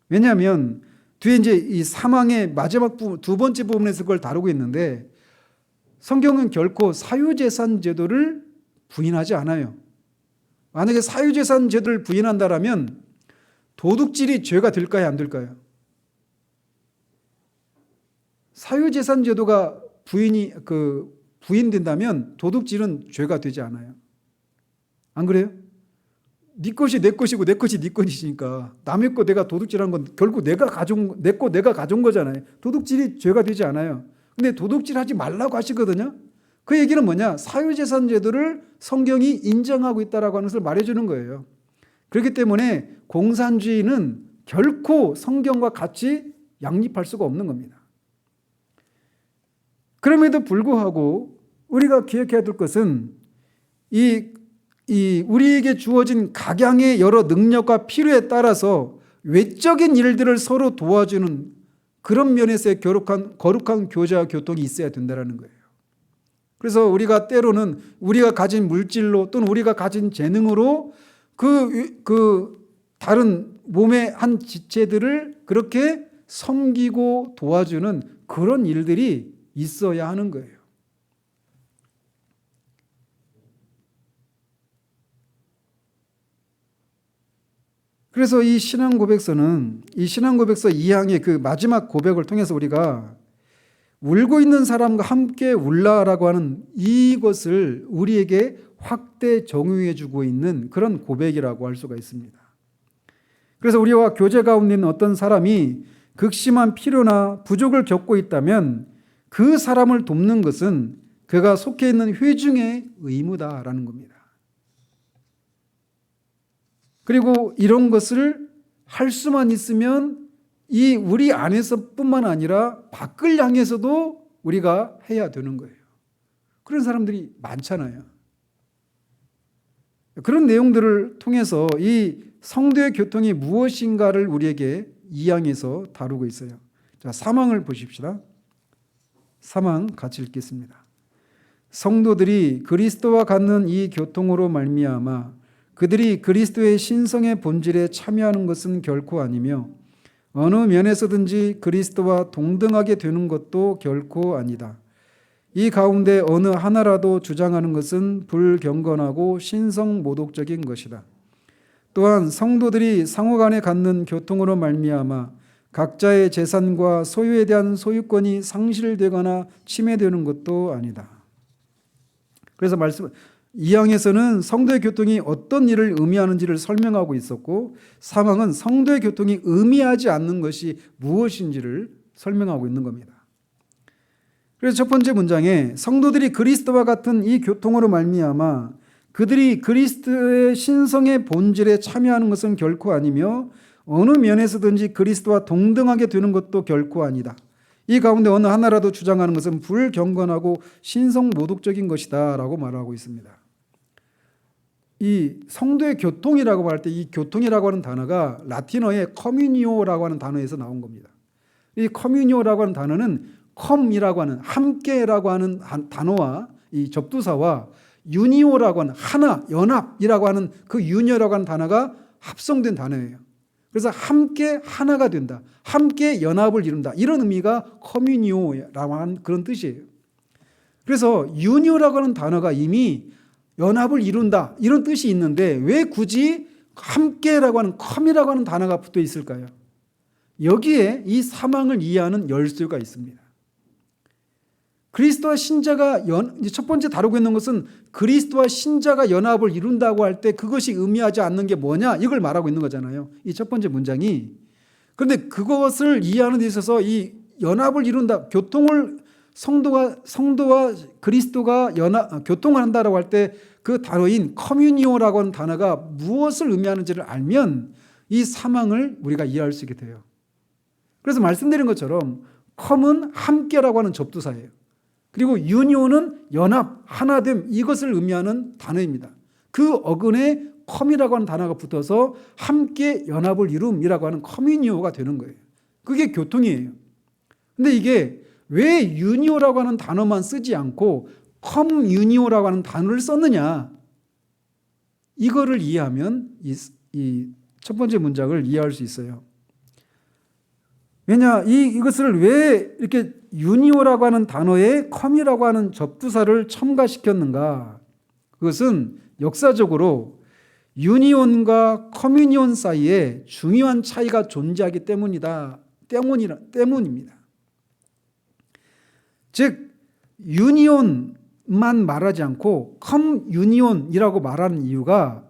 Speaker 1: 왜냐하면 뒤에 이제 이 사망의 마지막 부분, 두 번째 부분에서 그걸 다루고 있는데, 성경은 결코 사유재산 제도를 부인하지 않아요. 만약에 사유재산 제도를 부인한다라면 도둑질이 죄가 될까요, 안 될까요? 사유재산 제도가 부인된다면 도둑질은 죄가 되지 않아요. 안 그래요? 네 것이 내 것이고 내 것이 네 것이니까 남의 거 내가 도둑질한 건 결국 내 거 내가 가져온 거잖아요. 도둑질이 죄가 되지 않아요. 근데 도둑질하지 말라고 하시거든요. 그 얘기는 뭐냐? 사유재산 제도를 성경이 인정하고 있다라고 하는 것을 말해주는 거예요. 그렇기 때문에 공산주의는 결코 성경과 같이 양립할 수가 없는 겁니다. 그럼에도 불구하고 우리가 기억해야 될 것은 우리에게 주어진 각양의 여러 능력과 필요에 따라서 외적인 일들을 서로 도와주는 그런 면에서의 거룩한 교제와 교통이 있어야 된다는 거예요. 그래서 우리가 때로는 우리가 가진 물질로 또는 우리가 가진 재능으로 다른 몸의 한 지체들을 그렇게 섬기고 도와주는 그런 일들이 있어야 하는 거예요. 그래서 이 신앙고백서는 이 신앙고백서 2항의 그 마지막 고백을 통해서 우리가 울고 있는 사람과 함께 울라라고 하는 이것을 우리에게 확대 정의해 주고 있는 그런 고백이라고 할 수가 있습니다. 그래서 우리와 교제 가운데 있는 어떤 사람이 극심한 필요나 부족을 겪고 있다면 그 사람을 돕는 것은 그가 속해 있는 회중의 의무다라는 겁니다. 그리고 이런 것을 할 수만 있으면 이 우리 안에서뿐만 아니라 밖을 향해서도 우리가 해야 되는 거예요. 그런 사람들이 많잖아요. 그런 내용들을 통해서 이 성도의 교통이 무엇인가를 우리에게 2항에서 다루고 있어요. 자, 3항을 보십시다. 3항 같이 읽겠습니다. 성도들이 그리스도와 갖는 이 교통으로 말미암아 그들이 그리스도의 신성의 본질에 참여하는 것은 결코 아니며 어느 면에서든지 그리스도와 동등하게 되는 것도 결코 아니다. 이 가운데 어느 하나라도 주장하는 것은 불경건하고 신성모독적인 것이다. 또한 성도들이 상호간에 갖는 교통으로 말미암아 각자의 재산과 소유에 대한 소유권이 상실되거나 침해되는 것도 아니다. 그래서 2항에서는 성도의 교통이 어떤 일을 의미하는지를 설명하고 있었고 3항은 성도의 교통이 의미하지 않는 것이 무엇인지를 설명하고 있는 겁니다. 그래서 첫 번째 문장에 성도들이 그리스도와 같은 이 교통으로 말미암아 그들이 그리스도의 신성의 본질에 참여하는 것은 결코 아니며 어느 면에서든지 그리스도와 동등하게 되는 것도 결코 아니다. 이 가운데 어느 하나라도 주장하는 것은 불경건하고 신성모독적인 것이다 라고 말하고 있습니다. 이 성도의 교통이라고 할 때 이 교통이라고 하는 단어가 라틴어의 커뮤니오라고 하는 단어에서 나온 겁니다. 이 커뮤니오라고 하는 단어는 컴이라고 하는 함께라고 하는 단어와 이 접두사와 유니오라고 하는 하나, 연합이라고 하는 그 유니오라고 하는 단어가 합성된 단어예요. 그래서 함께 하나가 된다. 함께 연합을 이룬다. 이런 의미가 커뮤니오라고 하는 그런 뜻이에요. 그래서 유니오라고 하는 단어가 이미 연합을 이룬다 이런 뜻이 있는데 왜 굳이 함께라고 하는 컴이라고 하는 단어가 붙어 있을까요? 여기에 이 사망을 이해하는 열쇠가 있습니다. 그리스도와 신자가 첫 번째 다루고 있는 것은 그리스도와 신자가 연합을 이룬다고 할 때 그것이 의미하지 않는 게 뭐냐 이걸 말하고 있는 거잖아요. 이 첫 번째 문장이. 그런데 그것을 이해하는 데 있어서 이 연합을 이룬다, 교통을 성도와 그리스도가 교통을 한다라고 할 때 그 단어인 커뮤니오라고 하는 단어가 무엇을 의미하는지를 알면 이 사망을 우리가 이해할 수 있게 돼요. 그래서 말씀드린 것처럼 컴은 함께라고 하는 접두사예요. 그리고 유니온은 연합, 하나됨 이것을 의미하는 단어입니다. 그 어근에 컴이라고 하는 단어가 붙어서 함께 연합을 이룸이라고 하는 커뮤니오가 되는 거예요. 그게 교통이에요. 근데 이게 왜 유니오라고 하는 단어만 쓰지 않고 컴유니오라고 하는 단어를 썼느냐 이거를 이해하면 이 첫 번째 문장을 이해할 수 있어요. 왜냐 이것을 왜 이렇게 유니오라고 하는 단어에 컴이라고 하는 접두사를 첨가시켰는가? 그것은 역사적으로 유니온과 커뮤니온 사이에 중요한 차이가 존재하기 때문입니다. 즉 유니온만 말하지 않고 커뮤니온이라고 말하는 이유가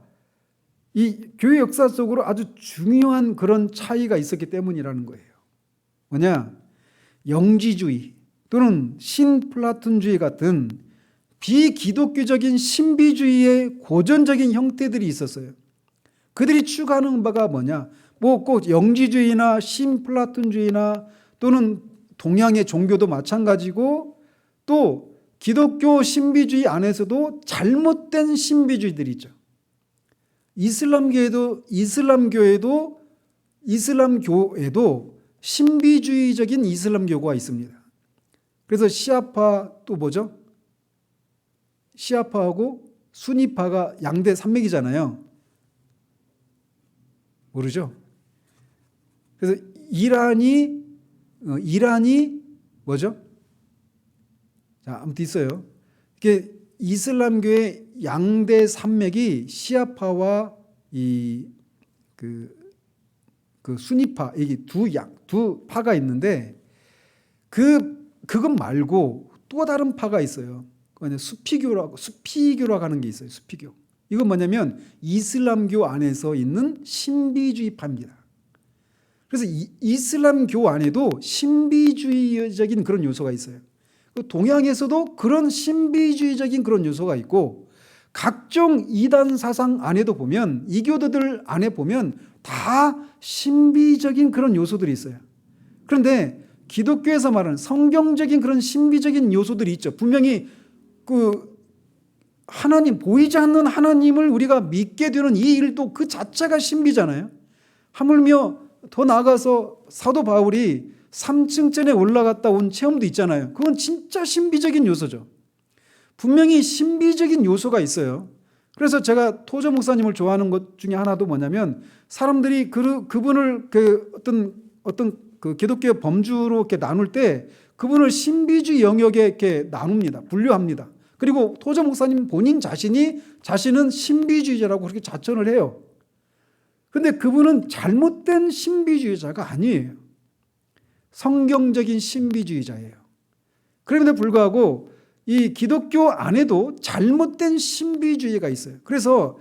Speaker 1: 이 교회 역사 속으로 아주 중요한 그런 차이가 있었기 때문이라는 거예요. 뭐냐? 영지주의 또는 신플라톤주의 같은 비기독교적인 신비주의의 고전적인 형태들이 있었어요. 그들이 추구하는 바가 뭐냐? 꼭 영지주의나 신플라톤주의나 또는 동양의 종교도 마찬가지고 또 기독교 신비주의 안에서도 잘못된 신비주의들이 있죠. 이슬람교에도 신비주의적인 이슬람교가 있습니다. 그래서 시아파 또 뭐죠? 시아파하고 수니파가 양대 산맥이잖아요. 모르죠? 그래서 이란이 뭐죠? 자, 아무튼 있어요. 이게 이슬람교의 양대 산맥이 시아파와 그 수니파, 이게 두 파가 있는데 그것 말고 또 다른 파가 있어요. 수피교라고 하는 게 있어요. 수피교. 이건 뭐냐면 이슬람교 안에서 있는 신비주의파입니다. 그래서 이슬람교 안에도 신비주의적인 그런 요소가 있어요. 동양에서도 그런 신비주의적인 그런 요소가 있고 각종 이단 사상 안에도 보면 이교도들 안에 보면 다 신비적인 그런 요소들이 있어요. 그런데 기독교에서 말하는 성경적인 그런 신비적인 요소들이 있죠. 분명히 그 하나님, 보이지 않는 하나님을 우리가 믿게 되는 이 일도 그 자체가 신비잖아요. 하물며 더 나아가서 사도 바울이 3층전에 올라갔다 온 체험도 있잖아요. 그건 진짜 신비적인 요소죠. 분명히 신비적인 요소가 있어요. 그래서 제가 토저 목사님을 좋아하는 것 중에 하나도 뭐냐면 사람들이 그분을 어떤 그 기독교 범주로 이렇게 나눌 때 그분을 신비주의 영역에 이렇게 나눕니다. 분류합니다. 그리고 토저 목사님 본인 자신은 신비주의자라고 그렇게 자천을 해요. 그런데 그분은 잘못된 신비주의자가 아니에요. 성경적인 신비주의자예요. 그럼에도 불구하고 이 기독교 안에도 잘못된 신비주의가 있어요. 그래서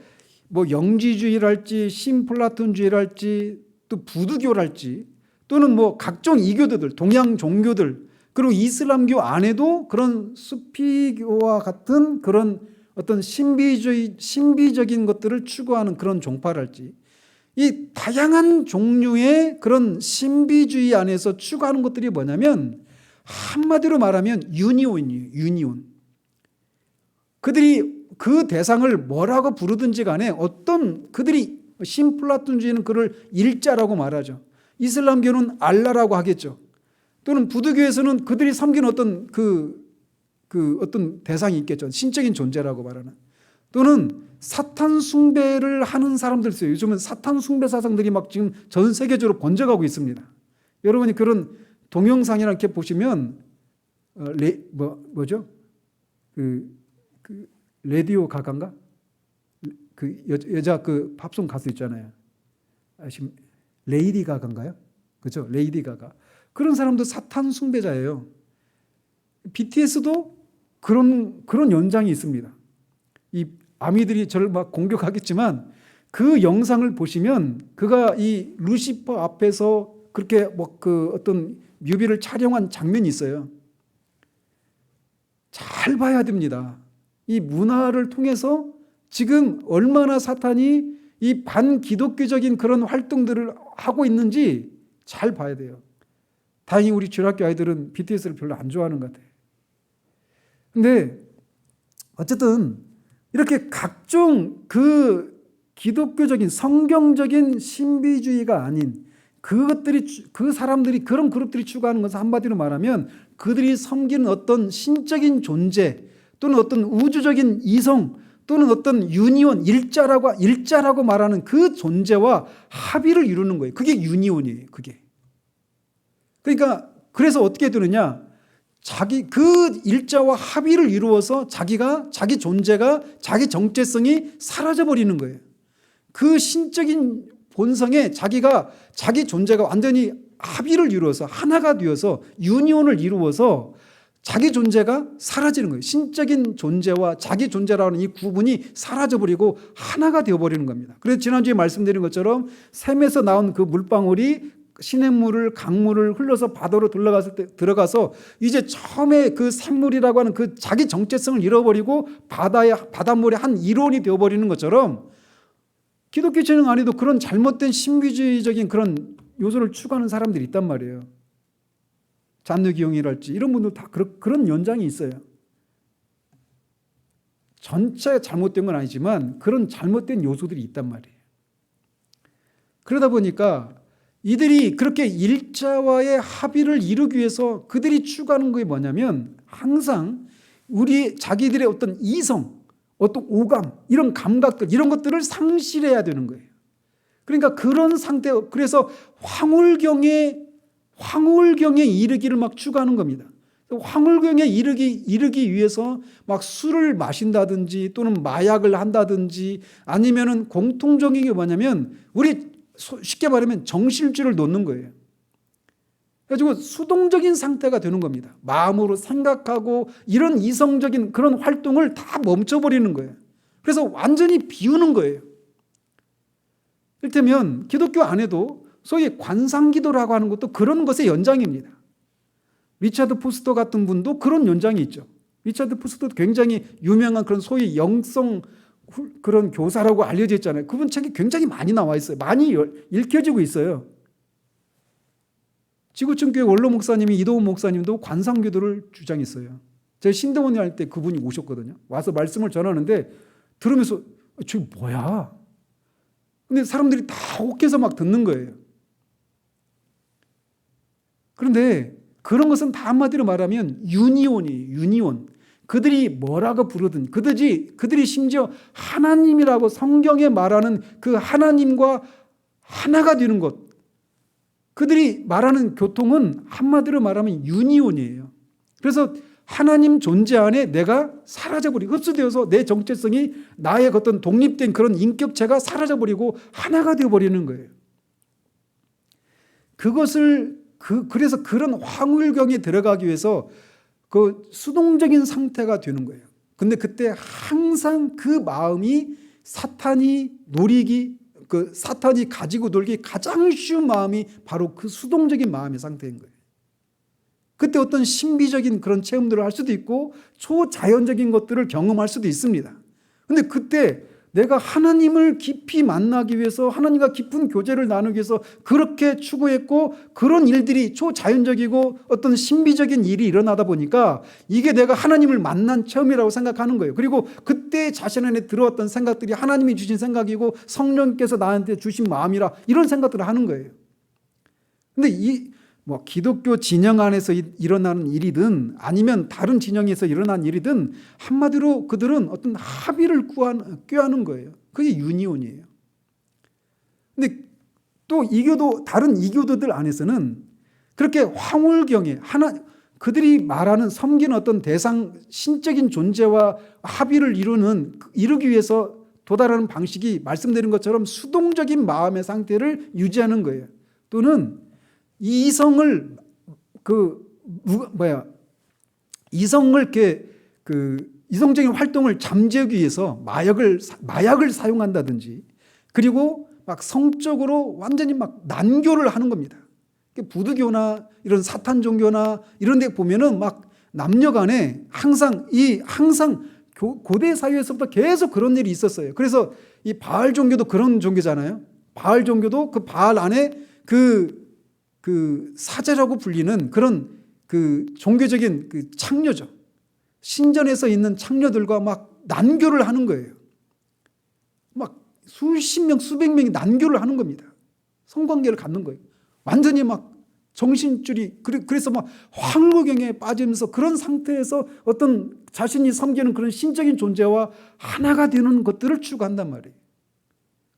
Speaker 1: 뭐 영지주의랄지 신플라톤주의랄지 또 부두교랄지 또는 뭐 각종 이교도들, 동양 종교들 그리고 이슬람교 안에도 그런 수피교와 같은 그런 어떤 신비적인 것들을 추구하는 그런 종파랄지 이 다양한 종류의 그런 신비주의 안에서 추구하는 것들이 뭐냐면 한마디로 말하면 유니온이에요. 유니온. 그들이 그 대상을 뭐라고 부르든지 간에 그들이 신플라톤주의는 그를 일자라고 말하죠. 이슬람교는 알라라고 하겠죠. 또는 부두교에서는 그들이 섬기는 어떤 어떤 대상이 있겠죠. 신적인 존재라고 말하는. 또는 사탄 숭배를 하는 사람들 있어요. 요즘은 사탄 숭배 사상들이 막 지금 전 세계적으로 번져가고 있습니다. 여러분이 그런 동영상이나 이렇게 보시면 뭐죠? 레디오 가가인가? 그 여자 그 팝송 가수 있잖아요. 레이디 가가인가요? 그렇죠? 레이디 가가. 그런 사람도 사탄 숭배자예요. BTS도 그런 연장이 있습니다. 이 아미들이 저를 막 공격하겠지만 그 영상을 보시면 그가 이 루시퍼 앞에서 그렇게 뭐 그 어떤 뮤비를 촬영한 장면이 있어요. 잘 봐야 됩니다. 이 문화를 통해서 지금 얼마나 사탄이 이 반기독교적인 그런 활동들을 하고 있는지 잘 봐야 돼요. 다행히 우리 주일학교 아이들은 BTS를 별로 안 좋아하는 것 같아요. 근데 어쨌든 이렇게 각종 그 기독교적인 성경적인 신비주의가 아닌 그 사람들이 그런 그룹들이 추구하는 것은 한마디로 말하면 그들이 섬기는 어떤 신적인 존재 또는 어떤 우주적인 이성 또는 어떤 유니온 일자라고 말하는 그 존재와 합의를 이루는 거예요. 그게 유니온이에요. 그게. 그러니까 그래서 어떻게 되느냐? 그 일자와 합의를 이루어서 자기 존재가 자기 정체성이 사라져 버리는 거예요. 그 신적인 본성에 자기 존재가 완전히 합의를 이루어서 하나가 되어서 유니온을 이루어서 자기 존재가 사라지는 거예요. 신적인 존재와 자기 존재라는 이 구분이 사라져버리고 하나가 되어버리는 겁니다. 그래서 지난주에 말씀드린 것처럼 샘에서 나온 그 물방울이 시냇물을 강물을 흘러서 바다로 들어가서 이제 처음에 그 샘물이라고 하는 그 자기 정체성을 잃어버리고 바닷물의 한 일원이 되어버리는 것처럼 기독교 진영 안에도 그런 잘못된 신비주의적인 그런 요소를 추구하는 사람들이 있단 말이에요. 잔누기용이랄지 이런 분들 다 그런 연장이 있어요. 전체 잘못된 건 아니지만 그런 잘못된 요소들이 있단 말이에요. 그러다 보니까 이들이 그렇게 일자와의 합의를 이루기 위해서 그들이 추구하는 게 뭐냐면 항상 자기들의 어떤 이성, 어떤 오감, 이런 감각들, 이런 것들을 상실해야 되는 거예요. 그러니까 그런 상태, 그래서 황홀경에 이르기를 막 추구하는 겁니다. 황홀경에 이르기 위해서 막 술을 마신다든지 또는 마약을 한다든지 아니면은 공통적인 게 뭐냐면 우리 쉽게 말하면 정신줄을 놓는 거예요. 그래가지고 수동적인 상태가 되는 겁니다. 마음으로 생각하고 이런 이성적인 그런 활동을 다 멈춰버리는 거예요. 그래서 완전히 비우는 거예요. 이를테면 기독교 안에도 소위 관상기도라고 하는 것도 그런 것의 연장입니다. 리차드 포스터 같은 분도 그런 연장이 있죠. 리차드 포스터도 굉장히 유명한 그런 소위 영성 그런 교사라고 알려져 있잖아요. 그분 책이 굉장히 많이 나와 있어요. 많이 읽혀지고 있어요. 지구촌교회 원로 목사님이 이도훈 목사님도 관상기도를 주장했어요. 제가 신대원회 할 때 그분이 오셨거든요. 와서 말씀을 전하는데 들으면서 저게 뭐야? 근데 사람들이 다 혹해서 막 듣는 거예요. 그런데 그런 것은 다 한마디로 말하면 유니온이에요. 유니온. 그들이 뭐라고 부르든 그들이 심지어 하나님이라고 성경에 말하는 그 하나님과 하나가 되는 것. 그들이 말하는 교통은 한마디로 말하면 유니온이에요. 그래서 하나님 존재 안에 내가 사라져버리고 흡수되어서 내 정체성이 나의 어떤 독립된 그런 인격체가 사라져버리고 하나가 되어버리는 거예요. 그래서 그런 황홀경에 들어가기 위해서 그 수동적인 상태가 되는 거예요. 근데 그때 항상 그 마음이 사탄이 가지고 놀기 가장 쉬운 마음이 바로 그 수동적인 마음의 상태인 거예요. 그때 어떤 신비적인 그런 체험들을 할 수도 있고 초자연적인 것들을 경험할 수도 있습니다. 근데 그때 내가 하나님을 깊이 만나기 위해서 하나님과 깊은 교제를 나누기 위해서 그렇게 추구했고 그런 일들이 초자연적이고 어떤 신비적인 일이 일어나다 보니까 이게 내가 하나님을 만난 체험이라고 생각하는 거예요. 그리고 그때 자신 안에 들어왔던 생각들이 하나님이 주신 생각이고 성령께서 나한테 주신 마음이라 이런 생각들을 하는 거예요. 근데 기독교 진영 안에서 일어나는 일이든 아니면 다른 진영에서 일어난 일이든 한마디로 그들은 어떤 합의를 꾀하는 거예요. 그게 유니온이에요. 근데 또 다른 이교도들 안에서는 그렇게 황홀경에 그들이 말하는 섬기는 어떤 대상 신적인 존재와 합의를 이루기 위해서 도달하는 방식이 말씀드린 것처럼 수동적인 마음의 상태를 유지하는 거예요. 또는 이성을 이성적인 활동을 잠재우기 위해서 마약을 사용한다든지 그리고 막 성적으로 완전히 막 난교를 하는 겁니다. 부두교나 이런 사탄 종교나 이런 데 보면은 막 남녀 간에 항상 고대 사회에서부터 계속 그런 일이 있었어요. 그래서 이 바알 종교도 그런 종교잖아요. 바알 종교도 그 바알 안에 그 사제라고 불리는 그런 그 종교적인 그 창녀죠. 신전에서 있는 창녀들과 막 난교를 하는 거예요. 막 수십 명, 수백 명이 난교를 하는 겁니다. 성관계를 갖는 거예요. 완전히 막 정신줄이 그래서 막 황홀경에 빠지면서 그런 상태에서 어떤 자신이 섬기는 그런 신적인 존재와 하나가 되는 것들을 추구한단 말이에요.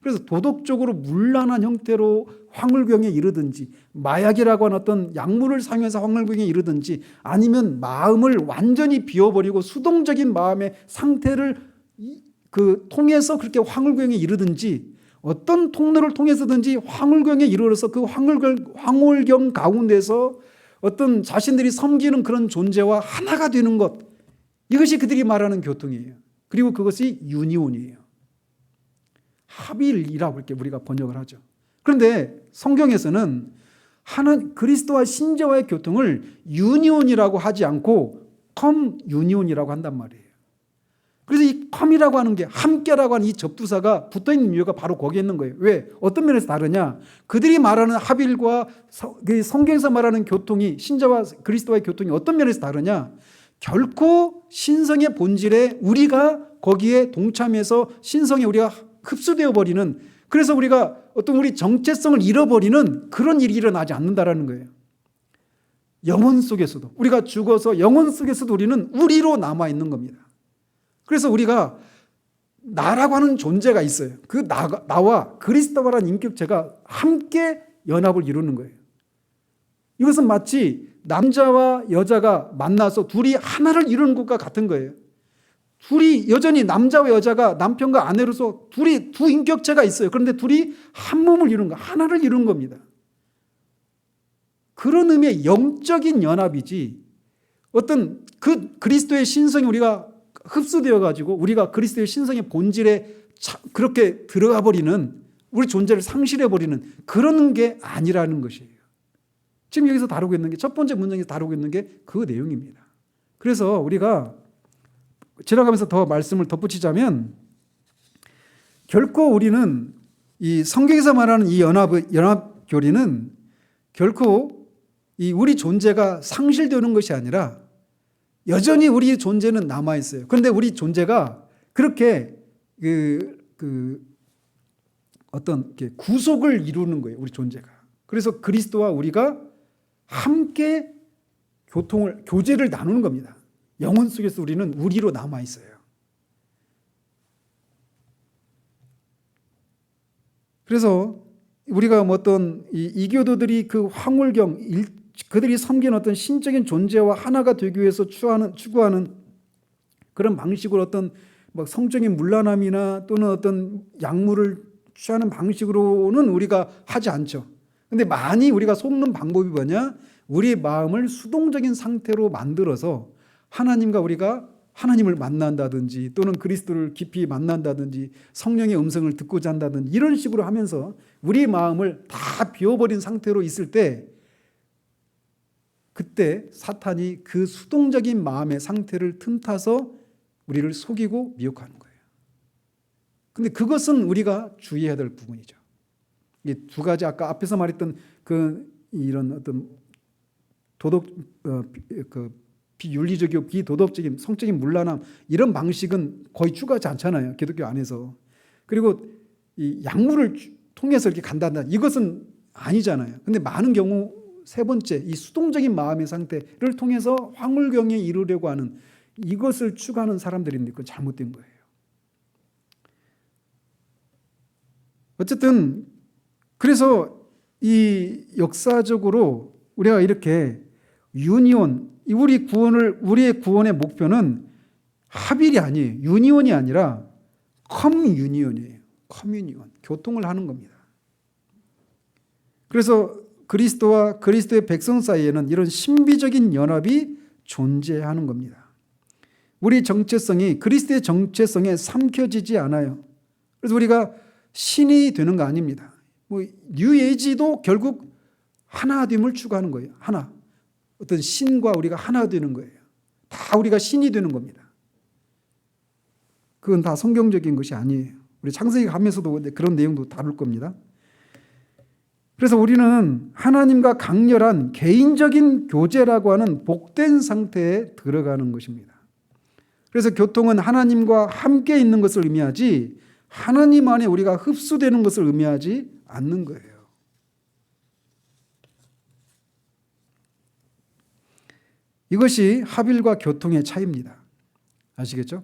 Speaker 1: 그래서 도덕적으로 문란한 형태로 황홀경에 이르든지 마약이라고 하는 어떤 약물을 사용해서 황홀경에 이르든지 아니면 마음을 완전히 비워버리고 수동적인 마음의 상태를 통해서 그렇게 황홀경에 이르든지 어떤 통로를 통해서든지 황홀경에 이르러서 그 황홀경 가운데서 어떤 자신들이 섬기는 그런 존재와 하나가 되는 것, 이것이 그들이 말하는 교통이에요. 그리고 그것이 유니온이에요. 합일이라고 이렇게 우리가 번역을 하죠. 그런데 성경에서는 그리스도와 신자와의 교통을 유니온이라고 하지 않고 컴유니온이라고 한단 말이에요. 그래서 이 컴이라고 하는 게 함께라고 하는 이 접두사가 붙어있는 이유가 바로 거기에 있는 거예요. 왜? 어떤 면에서 다르냐? 그들이 말하는 합일과 성경에서 말하는 교통이 신자와 그리스도와의 교통이 어떤 면에서 다르냐? 결코 신성의 본질에 우리가 거기에 동참해서 신성에 우리가 흡수되어 버리는, 그래서 우리가 어떤 우리 정체성을 잃어버리는 그런 일이 일어나지 않는다라는 거예요. 영혼 속에서도 우리가 죽어서 영혼 속에서도 우리는 우리로 남아 있는 겁니다. 그래서 우리가 나라고 하는 존재가 있어요. 그 나와 그리스도라는 인격체가 함께 연합을 이루는 거예요. 이것은 마치 남자와 여자가 만나서 둘이 하나를 이루는 것과 같은 거예요. 둘이 여전히 남자와 여자가 남편과 아내로서 둘이 두 인격체가 있어요. 그런데 둘이 한 몸을 이루는 거, 하나를 이루는 겁니다. 그런 의미의 영적인 연합이지 어떤 그 그리스도의 신성이 우리가 흡수되어 가지고 우리가 그리스도의 신성의 본질에 그렇게 들어가 버리는 우리 존재를 상실해 버리는 그런 게 아니라는 것이에요. 지금 여기서 다루고 있는 게 첫 번째 문장에서 다루고 있는 게 그 내용입니다. 그래서 우리가 지나가면서 더 말씀을 덧붙이자면 결코 우리는 이 성경에서 말하는 이 연합 교리는 결코 이 우리 존재가 상실되는 것이 아니라 여전히 우리 존재는 남아 있어요. 그런데 우리 존재가 그렇게 어떤 구속을 이루는 거예요. 우리 존재가. 그래서 그리스도와 우리가 함께 교제를 나누는 겁니다. 영혼 속에서 우리는 우리로 남아 있어요. 그래서 우리가 어떤 이교도들이 그 황홀경 그들이 섬긴 어떤 신적인 존재와 하나가 되기 위해서 추구하는 그런 방식으로 어떤 성적인 문란함이나 또는 어떤 약물을 취하는 방식으로는 우리가 하지 않죠. 근데 많이 우리가 속는 방법이 뭐냐? 우리의 마음을 수동적인 상태로 만들어서 하나님과 우리가 하나님을 만난다든지 또는 그리스도를 깊이 만난다든지 성령의 음성을 듣고자 한다든지 이런 식으로 하면서 우리의 마음을 다 비워버린 상태로 있을 때 그때 사탄이 그 수동적인 마음의 상태를 틈타서 우리를 속이고 미혹하는 거예요. 근데 그것은 우리가 주의해야 될 부분이죠. 이 두 가지 아까 앞에서 말했던 이런 어떤 비윤리적이고 비도덕적인 성적인 문란함 이런 방식은 거의 추구하지 않잖아요. 기독교 안에서. 그리고 이 약물을 통해서 이렇게 간단다. 이것은 아니잖아요. 근데 많은 경우 세 번째 이 수동적인 마음의 상태를 통해서 황홀경에 이르려고 하는 이것을 추구하는 사람들인데 그건 잘못된 거예요. 어쨌든 그래서 이 역사적으로 우리가 이렇게 유니온 우리의 구원의 목표는 합일이 아니에요. 유니온이 아니라 커뮤니온이에요. 커뮤니온. 교통을 하는 겁니다. 그래서 그리스도와 그리스도의 백성 사이에는 이런 신비적인 연합이 존재하는 겁니다. 우리 정체성이 그리스도의 정체성에 삼켜지지 않아요. 그래서 우리가 신이 되는 거 아닙니다. 뉴에이지도 결국 하나됨을 추구하는 거예요. 하나. 어떤 신과 우리가 하나 되는 거예요. 다 우리가 신이 되는 겁니다. 그건 다 성경적인 것이 아니에요. 우리 창세기 가면서도 그런 내용도 다룰 겁니다. 그래서 우리는 하나님과 강렬한 개인적인 교제라고 하는 복된 상태에 들어가는 것입니다. 그래서 교통은 하나님과 함께 있는 것을 의미하지 하나님 안에 우리가 흡수되는 것을 의미하지 않는 거예요. 이것이 합일과 교통의 차이입니다. 아시겠죠?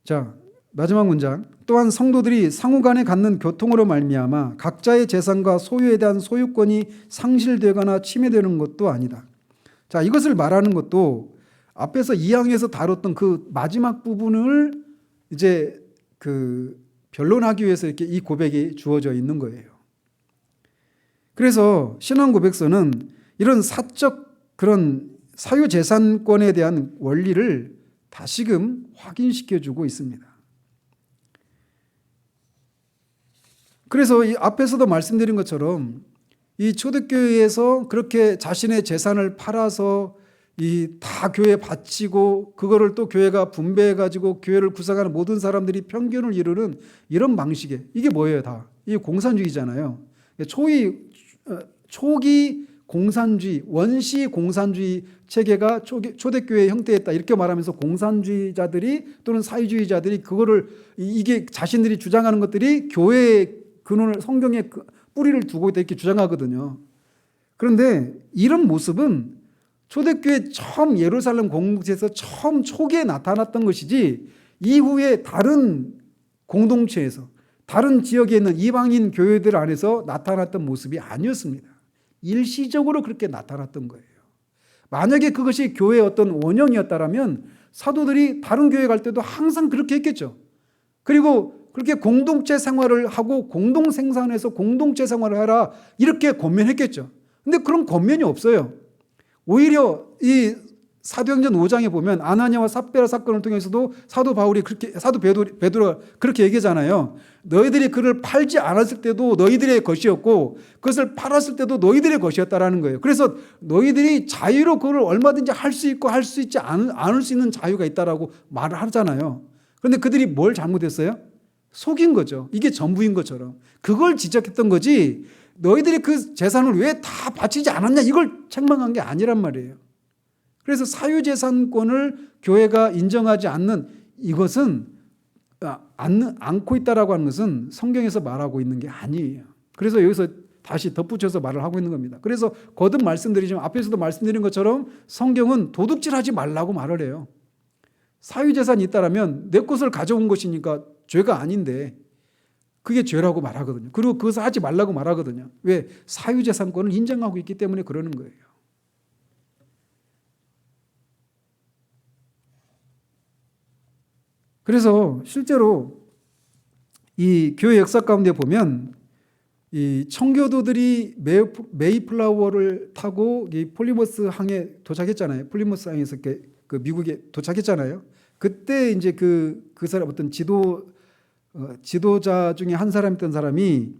Speaker 1: 자, 마지막 문장. 또한 성도들이 상호간에 갖는 교통으로 말미암아 각자의 재산과 소유에 대한 소유권이 상실되거나 침해되는 것도 아니다. 자, 이것을 말하는 것도 앞에서 2항에서 다뤘던 그 마지막 부분을 이제 변론하기 위해서 이렇게 이 고백이 주어져 있는 거예요. 그래서 신앙 고백서는 이런 사적 그런 사유재산권에 대한 원리를 다시금 확인시켜주고 있습니다. 그래서 이 앞에서도 말씀드린 것처럼 이 초대교회에서 그렇게 자신의 재산을 팔아서 다 교회에 바치고 그거를 또 교회가 분배해가지고 교회를 구성하는 모든 사람들이 평균을 이루는 이런 방식의 이게 뭐예요? 다 이게 공산주의잖아요. 초기 공산주의, 원시 공산주의 체계가 초대교회의 형태였다 이렇게 말하면서 공산주의자들이 또는 사회주의자들이 그거를 이게 자신들이 주장하는 것들이 교회의 근원을 성경에 뿌리를 두고 있다 이렇게 주장하거든요. 그런데 이런 모습은 초대교회 처음 예루살렘 공동체에서 처음 초기에 나타났던 것이지 이후에 다른 공동체에서 다른 지역에 있는 이방인 교회들 안에서 나타났던 모습이 아니었습니다. 일시적으로 그렇게 나타났던 거예요. 만약에 그것이 교회의 어떤 원형이었다면 사도들이 다른 교회 갈 때도 항상 그렇게 했겠죠. 그리고 그렇게 공동체 생활을 하고 공동 생산해서 공동체 생활을 하라 이렇게 권면했겠죠. 근데 그런 권면이 없어요. 오히려 이 사도행전 5장에 보면 아나니아와 삽비라 사건을 통해서도 사도 베드로가 그렇게 얘기하잖아요. 너희들이 그를 팔지 않았을 때도 너희들의 것이었고 그것을 팔았을 때도 너희들의 것이었다라는 거예요. 그래서 너희들이 자유로 그걸 얼마든지 할 수 있고 할 수 있지 않을 수 있는 자유가 있다라고 말을 하잖아요. 그런데 그들이 뭘 잘못했어요? 속인 거죠. 이게 전부인 것처럼. 그걸 지적했던 거지 너희들이 그 재산을 왜 다 바치지 않았냐 이걸 책망한 게 아니란 말이에요. 그래서 사유재산권을 교회가 인정하지 않는 이것은 않고 있다라고 하는 것은 성경에서 말하고 있는 게 아니에요. 그래서 여기서 다시 덧붙여서 말을 하고 있는 겁니다. 그래서 거듭 말씀드리지만 앞에서도 말씀드린 것처럼 성경은 도둑질하지 말라고 말을 해요. 사유재산이 있다라면 내 것을 가져온 것이니까 죄가 아닌데 그게 죄라고 말하거든요. 그리고 그것을 하지 말라고 말하거든요. 왜? 사유재산권을 인정하고 있기 때문에 그러는 거예요. 그래서 실제로 이 교회 역사 가운데 보면 이 청교도들이 메이플라워를 타고 이 폴리머스 항에 도착했잖아요. 폴리머스 항에서 그 미국에 도착했잖아요. 그때 이제 그 사람 어떤 지도자 중에 한 사람이었던 사람이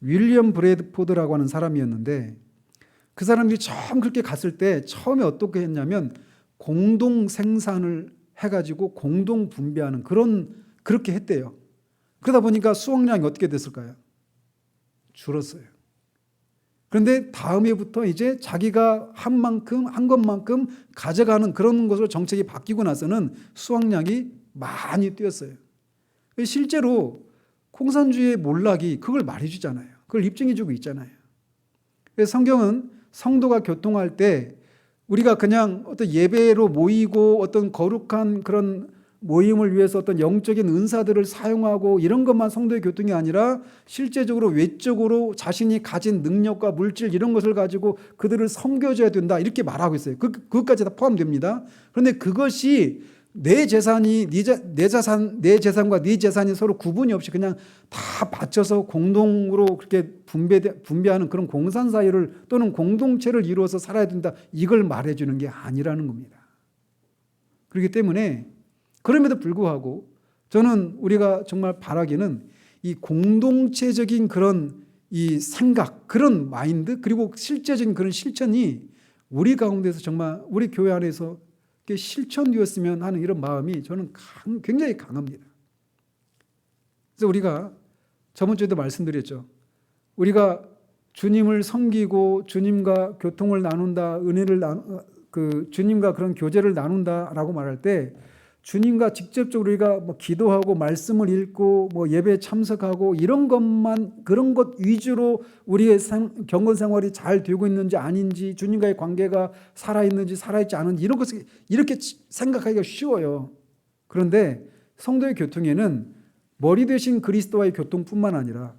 Speaker 1: 윌리엄 브래드포드라고 하는 사람이었는데 그 사람들이 처음 그렇게 갔을 때 처음에 어떻게 했냐면 공동 생산을 해가지고 공동 분배하는 그렇게 했대요. 그러다 보니까 수확량이 어떻게 됐을까요? 줄었어요. 그런데 다음 해부터 이제 자기가 한 것만큼 가져가는 그런 것으로 정책이 바뀌고 나서는 수확량이 많이 뛰었어요. 실제로 공산주의의 몰락이 그걸 말해주잖아요. 그걸 입증해주고 있잖아요. 그래서 성경은 성도가 교통할 때 우리가 그냥 어떤 예배로 모이고 어떤 거룩한 그런 모임을 위해서 어떤 영적인 은사들을 사용하고 이런 것만 성도의 교통이 아니라 실제적으로 외적으로 자신이 가진 능력과 물질 이런 것을 가지고 그들을 섬겨줘야 된다 이렇게 말하고 있어요. 그것까지 다 포함됩니다. 그런데 그것이 내 재산이 내 재산과 네 재산이 서로 구분이 없이 그냥 다 바쳐서 공동으로 그렇게 분배하는 그런 공산 사회를 또는 공동체를 이루어서 살아야 된다 이걸 말해주는 게 아니라는 겁니다. 그렇기 때문에 그럼에도 불구하고 저는 우리가 정말 바라기는 이 공동체적인 그런 이 생각, 그런 마인드 그리고 실제적인 그런 실천이 우리 가운데서 정말 우리 교회 안에서 실천되었으면 하는 이런 마음이 저는 굉장히 강합니다. 그래서 우리가 저번 주에도 말씀드렸죠. 우리가 주님을 섬기고 주님과 교통을 나눈다, 주님과 그런 교제를 나눈다라고 말할 때 주님과 직접적으로 우리가 기도하고 말씀을 읽고 예배에 참석하고 이런 것 위주로 우리의 경건 생활이 잘 되고 있는지 아닌지 주님과의 관계가 살아있는지 살아있지 않은지 이런 것을 이렇게 생각하기가 쉬워요. 그런데 성도의 교통에는 머리 되신 그리스도와의 교통뿐만 아니라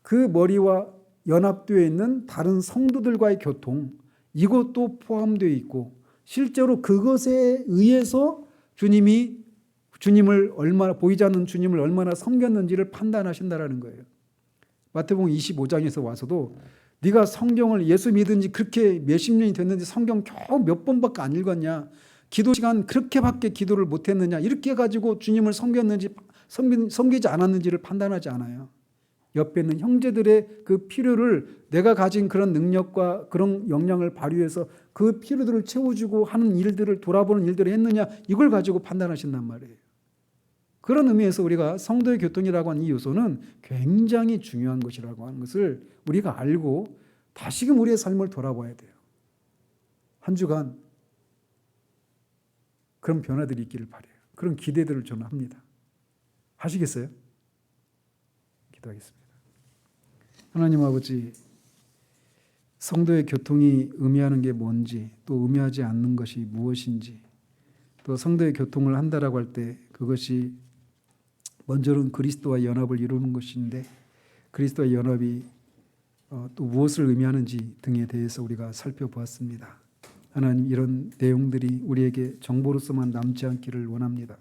Speaker 1: 그 머리와 연합되어 있는 다른 성도들과의 교통 이것도 포함되어 있고 실제로 그것에 의해서 주님을 얼마나 보이지 않는 주님을 얼마나 섬겼는지를 판단하신다라는 거예요. 마태복음 25장에서 와서도 네가 성경을 예수 믿은 지 그렇게 몇십 년이 됐는데 성경 겨우 몇 번밖에 안 읽었냐? 기도 시간 그렇게밖에 기도를 못 했느냐? 이렇게 해가지고 주님을 섬겼는지 섬기지 않았는지를 판단하지 않아요. 옆에 있는 형제들의 그 필요를 내가 가진 그런 능력과 그런 역량을 발휘해서 그 필요들을 채워주고 하는 일들을 돌아보는 일들을 했느냐 이걸 가지고 판단하신단 말이에요. 그런 의미에서 우리가 성도의 교통이라고 하는 이 요소는 굉장히 중요한 것이라고 하는 것을 우리가 알고 다시금 우리의 삶을 돌아봐야 돼요. 한 주간 그런 변화들이 있기를 바라요. 그런 기대들을 저는 합니다. 하시겠어요? 기도하겠습니다. 하나님 아버지, 성도의 교통이 의미하는 게 뭔지, 또 의미하지 않는 것이 무엇인지, 또 성도의 교통을 한다라고 할 때 그것이 먼저는 그리스도와 연합을 이루는 것인데 그리스도와 연합이 또 무엇을 의미하는지 등에 대해서 우리가 살펴보았습니다. 하나님, 이런 내용들이 우리에게 정보로서만 남지 않기를 원합니다.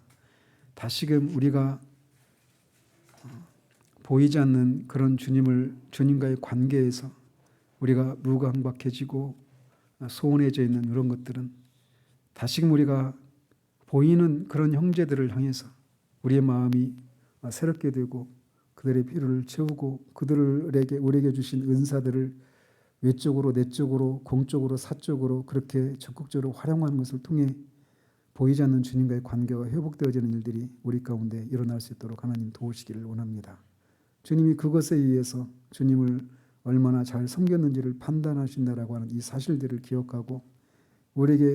Speaker 1: 다시금 우리가 보이지 않는 그런 주님과의 관계에서 우리가 무감각해지고 소원해져 있는 이런 것들은 다시금 우리가 보이는 그런 형제들을 향해서 우리의 마음이 새롭게 되고 그들의 필요를 채우고 그들에게 우리에게 주신 은사들을 외적으로 내적으로 공적으로 사적으로 그렇게 적극적으로 활용하는 것을 통해 보이지 않는 주님과의 관계가 회복되어지는 일들이 우리 가운데 일어날 수 있도록 하나님 도우시기를 원합니다. 주님이 그것에 의해서 주님을 얼마나 잘 섬겼는지를 판단하신다라고 하는 이 사실들을 기억하고 우리에게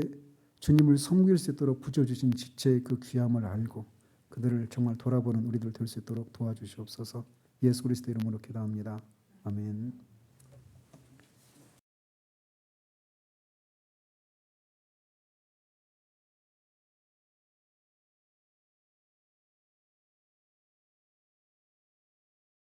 Speaker 1: 주님을 섬길 수 있도록 부여주신 지체의 그 귀함을 알고 그들을 정말 돌아보는 우리들 될 수 있도록 도와주시옵소서. 예수 그리스도 이름으로 기도합니다. 아멘.